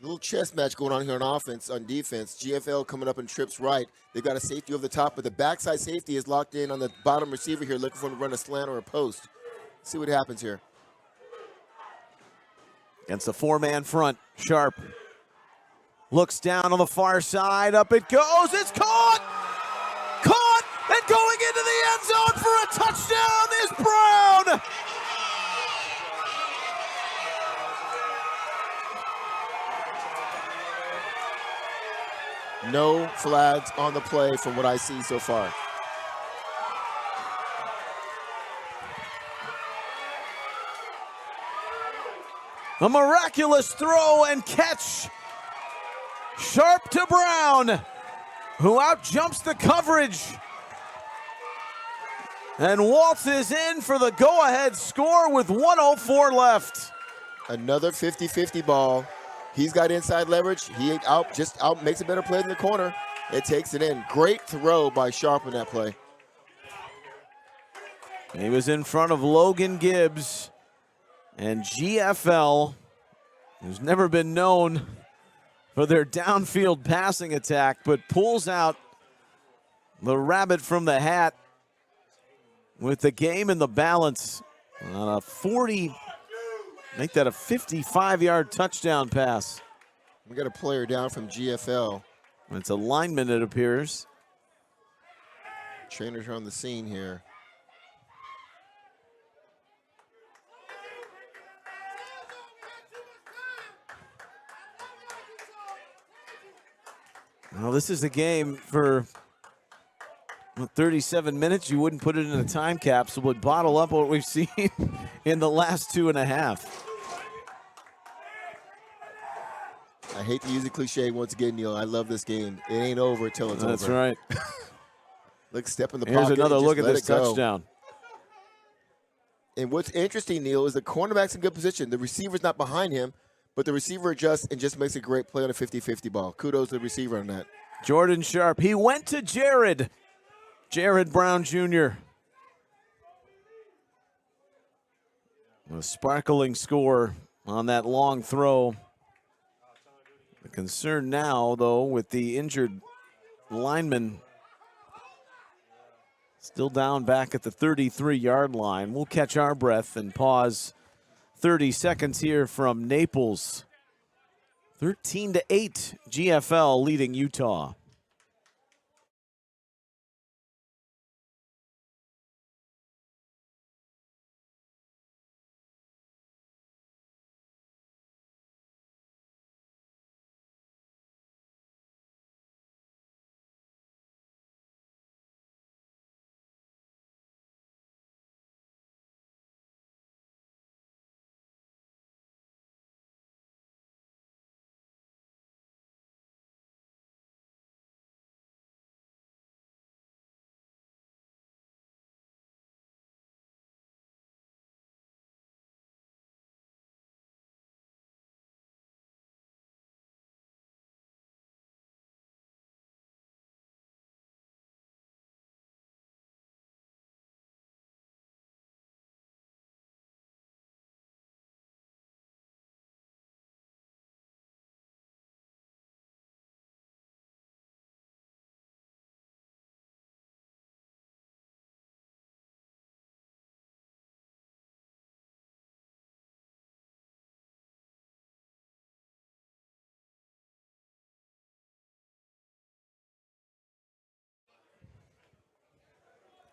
A little chess match going on here on offense, on defense. GFL coming up in trips right. They've got a safety over the top, but the backside safety is locked in on the bottom receiver here, looking for him to run a slant or a post. Let's see what happens here. Against the 4-man front, Sharp looks down on the far side. Up it goes. It's caught! Caught! And going into the end zone for a touchdown is Brown! No flags on the play from what I see so far. A miraculous throw and catch. Sharp to Brown, who outjumps the coverage and waltzes in for the go-ahead score with 1:04 left. Another 50-50 ball. He's got inside leverage. He just makes a better play in the corner. It takes it in. Great throw by Sharp in that play. He was in front of Logan Gibbs, and GFL, who's never been known for their downfield passing attack, but pulls out the rabbit from the hat with the game in the balance On a 40, make that a 55-yard touchdown pass. We got a player down from GFL. It's a lineman, it appears. Trainers are on the scene here. Well, this is a game for 37 minutes. You wouldn't put it in a time capsule, but bottle up what we've seen in the last 2.5. I hate to use a cliche once again, Neil. I love this game. It ain't over till it's over. That's right. Look, step in the Here's pocket. another and look just at let this it go. touchdown. And what's interesting, Neil, is the cornerback's in good position. The receiver's not behind him, but the receiver adjusts and just makes a great play on a 50-50 ball. Kudos to the receiver on that. Jordan Sharp. He went to Jared Brown Jr. A sparkling score on that long throw. The concern now, though, with the injured lineman still down back at the 33-yard line. We'll catch our breath and pause 30 seconds here from Naples. 13-8, GFL leading Utah.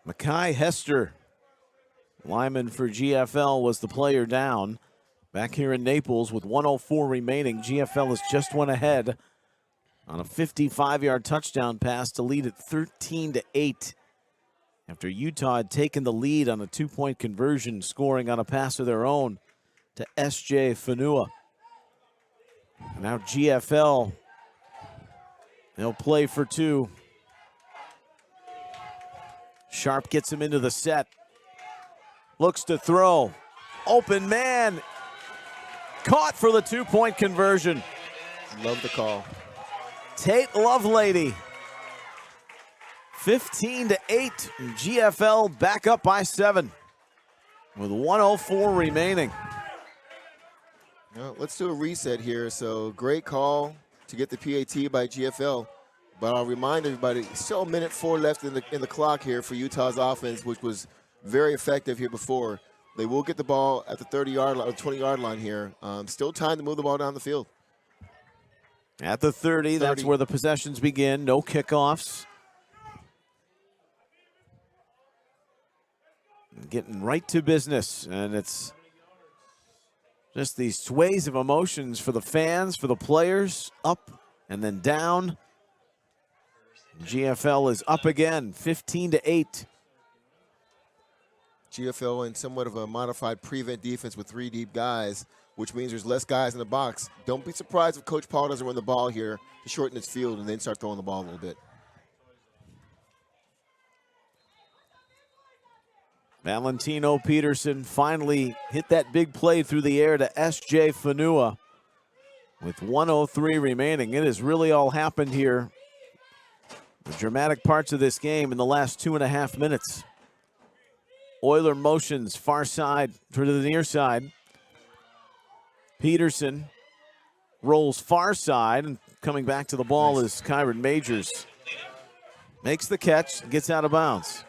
Mekhi Hester, lineman for GFL, was the player down. Back here in Naples with 1:04 remaining, GFL has just went ahead on a 55-yard touchdown pass to lead at 13-8. After Utah had taken the lead on a 2-point conversion, scoring on a pass of their own to S.J. Fanua. Now GFL, they'll play for two. Sharp gets him into the set. Looks to throw. Open man. Caught for the 2-point conversion. Love the call. Tate Lovelady. 15-8. GFL back up by 7 with 1:04 remaining. Well, let's do a reset here. So great call to get the PAT by GFL. But I'll remind everybody, still a minute 4 left in the clock here for Utah's offense, which was very effective here before. They will get the ball at the 30-yard line, or 20-yard line here. Still time to move the ball down the field. At the 30, that's where the possessions begin. No kickoffs. Getting right to business, and it's just these sways of emotions for the fans, for the players, up and then down. GFL is up again, 15-8. GFL in somewhat of a modified prevent defense with 3 deep guys, which means there's less guys in the box. Don't be surprised if Coach Paul doesn't run the ball here to shorten his field and then start throwing the ball a little bit. Valentino Peterson finally hit that big play through the air to S.J. Fanua with 1:03 remaining. It has really all happened here. The dramatic parts of this game in the last 2.5 minutes. Euler motions far side to the near side. Peterson rolls far side, and coming back to the ball is Kyron Majors. Makes the catch, gets out of bounds.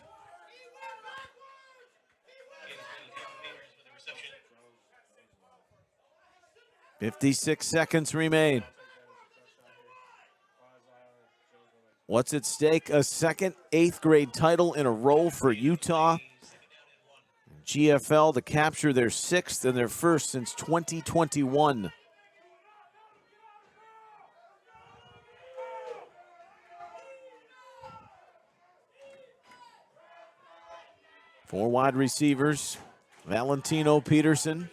56 seconds remain. What's at stake? A second 8th grade title in a row for Utah. GFL to capture their 6th and their first since 2021. Four wide receivers. Valentino Peterson.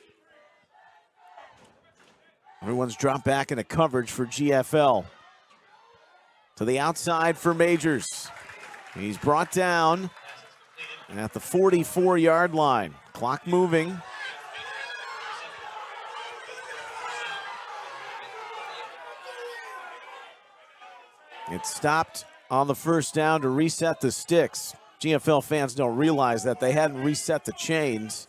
Everyone's dropped back into coverage for GFL. To the outside for Majors. He's brought down at the 44-yard line. Clock moving. It stopped on the first down to reset the sticks. GFL fans don't realize that they hadn't reset the chains.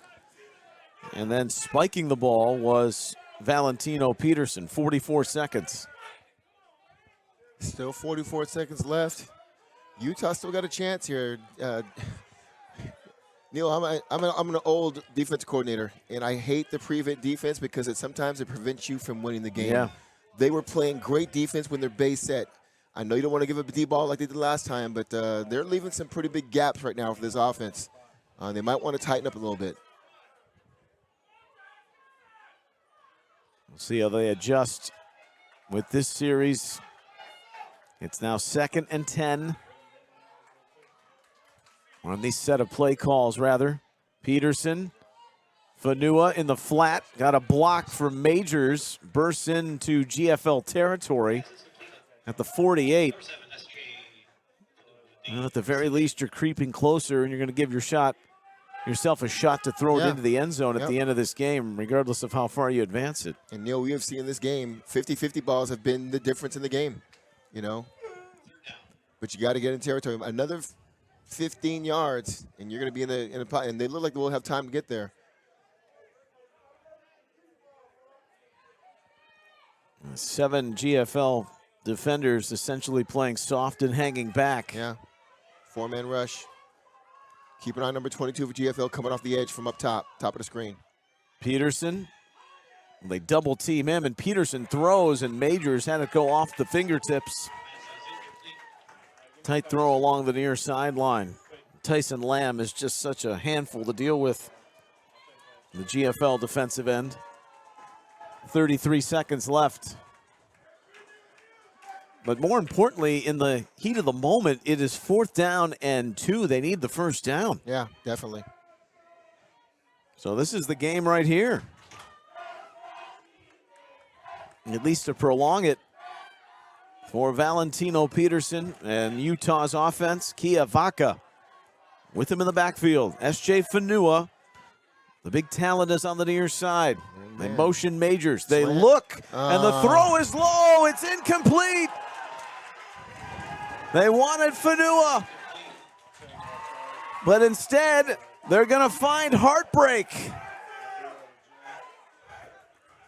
And then spiking the ball was Valentino Peterson, 44 seconds. Still 44 seconds left. Utah still got a chance here. Neil, I'm an old defense coordinator, and I hate the prevent defense because sometimes it prevents you from winning the game. Yeah. They were playing great defense when their base set. I know you don't want to give up a D-ball like they did last time, but they're leaving some pretty big gaps right now for this offense. They might want to tighten up a little bit. We'll see how they adjust with this series. It's now 2nd and 10. On these set of play calls, rather. Peterson, Fanua in the flat, got a block from Majors, bursts into GFL territory at the 48. Well, at the very least, you're creeping closer, and you're going to give yourself a shot to throw it into the end zone at the end of this game, regardless of how far you advance it. And, Neil, we have seen in this game, 50-50 balls have been the difference in the game, you know. But you got to get in territory. Another 15 yards, and you're going to be in a pot, and they look like they'll have time to get there. 7 GFL defenders essentially playing soft and hanging back. Yeah, 4-man rush. Keep an eye on number 22 for GFL coming off the edge from up top of the screen. Peterson, they double team him, and Peterson throws, and Majors had it go off the fingertips. Tight throw along the near sideline. Tyson Lamb is just such a handful to deal with. The GFL defensive end. 33 seconds left. But more importantly, in the heat of the moment, it is 4th down and 2. They need the first down. Yeah, definitely. So this is the game right here. At least to prolong it for Valentino Peterson and Utah's offense. Kia Vaca with him in the backfield. S.J. Fanua, the big talent, is on the near side. They motion Majors. They look, and the throw is low. It's incomplete. They wanted Fanua, but instead they're going to find heartbreak.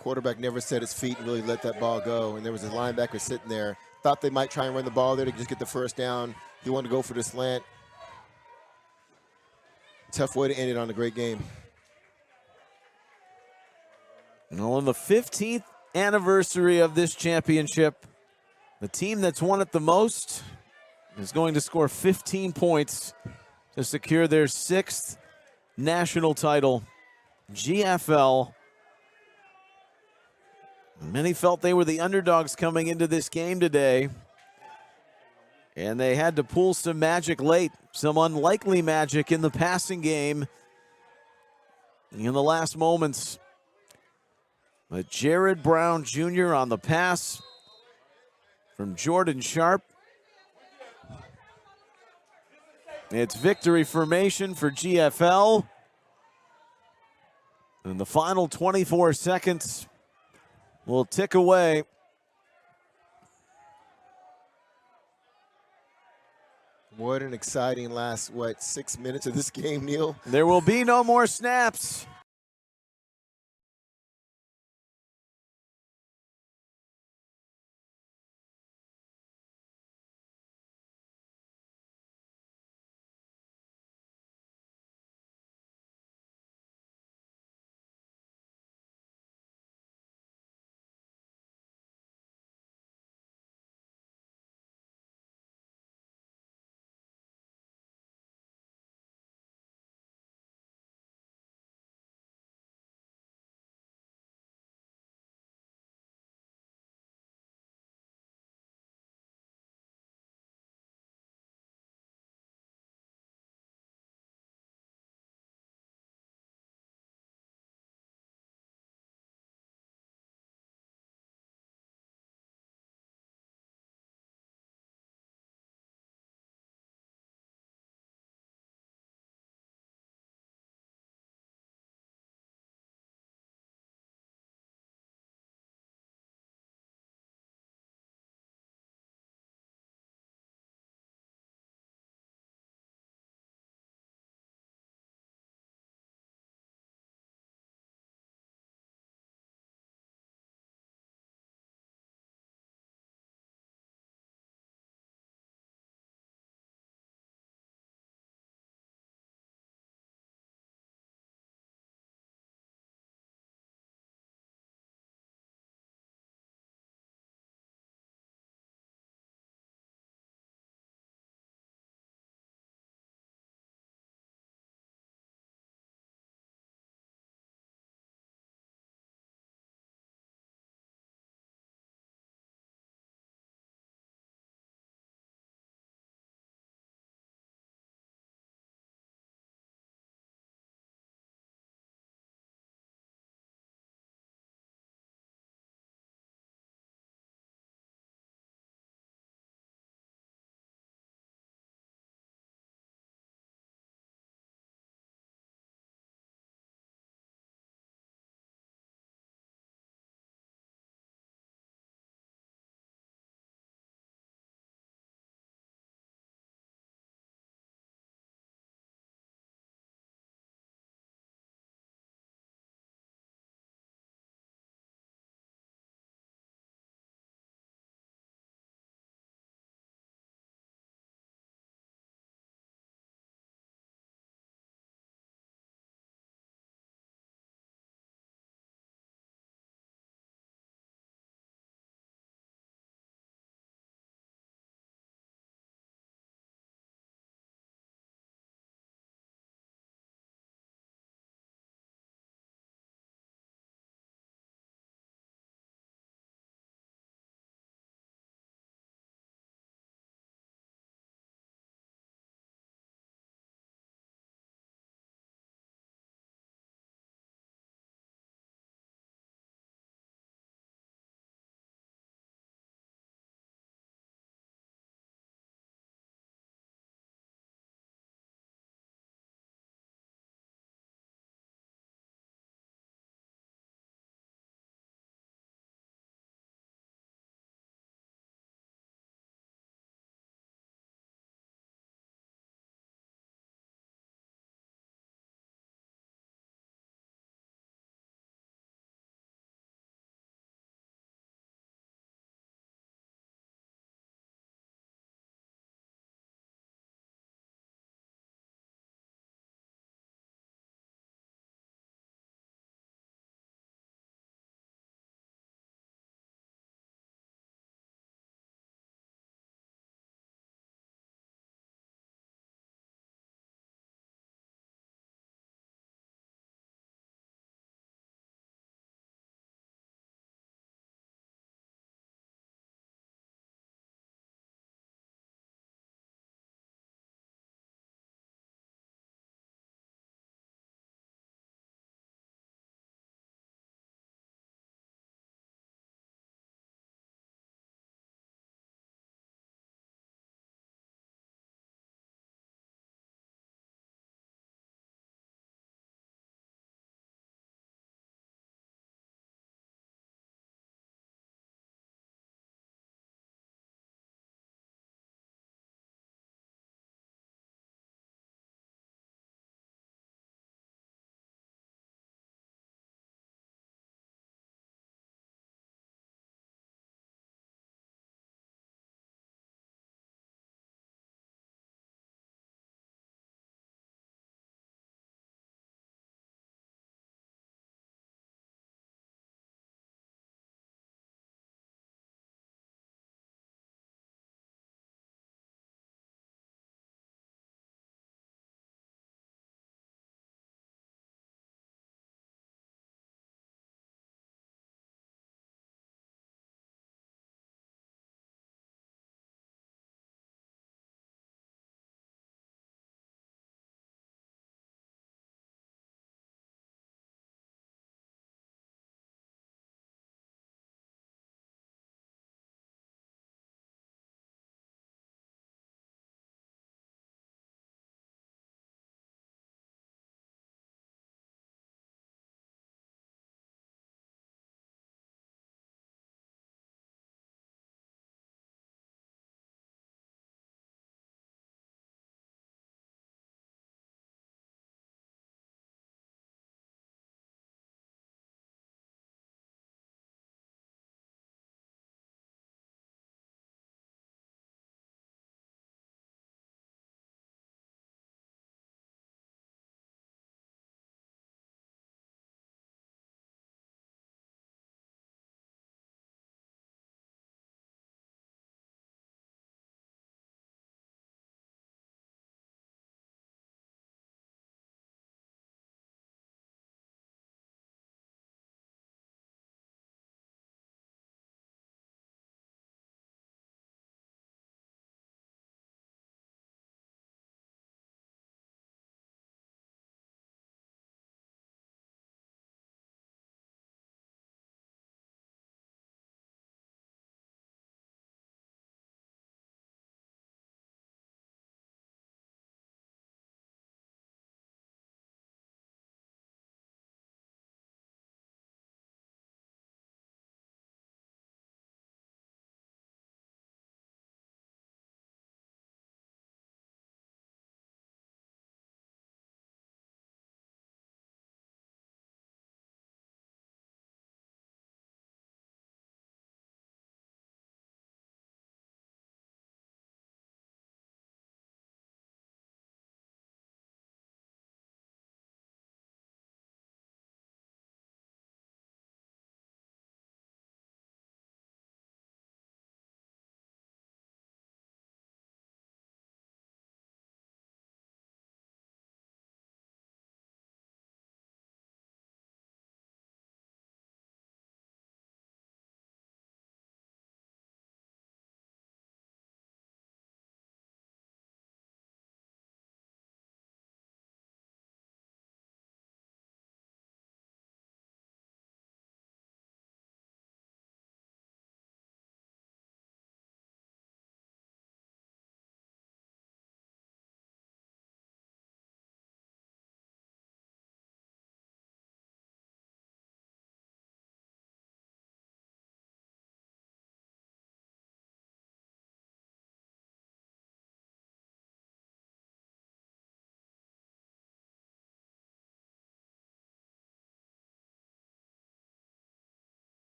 Quarterback never set his feet and really let that ball go, and there was a linebacker sitting there. Thought they might try and run the ball there to just get the first down. He wanted to go for the slant. Tough way to end it on a great game. Well, on the 15th anniversary of this championship, the team that's won it the most is going to score 15 points to secure their 6th national title, GFL. Many felt they were the underdogs coming into this game today, and they had to pull some magic late, some unlikely magic in the passing game in the last moments. But Jared Brown Jr. on the pass from Jordan Sharp. It's victory formation for GFL. And the final 24 seconds will tick away. What an exciting last, 6 minutes of this game, Neil? There will be no more snaps.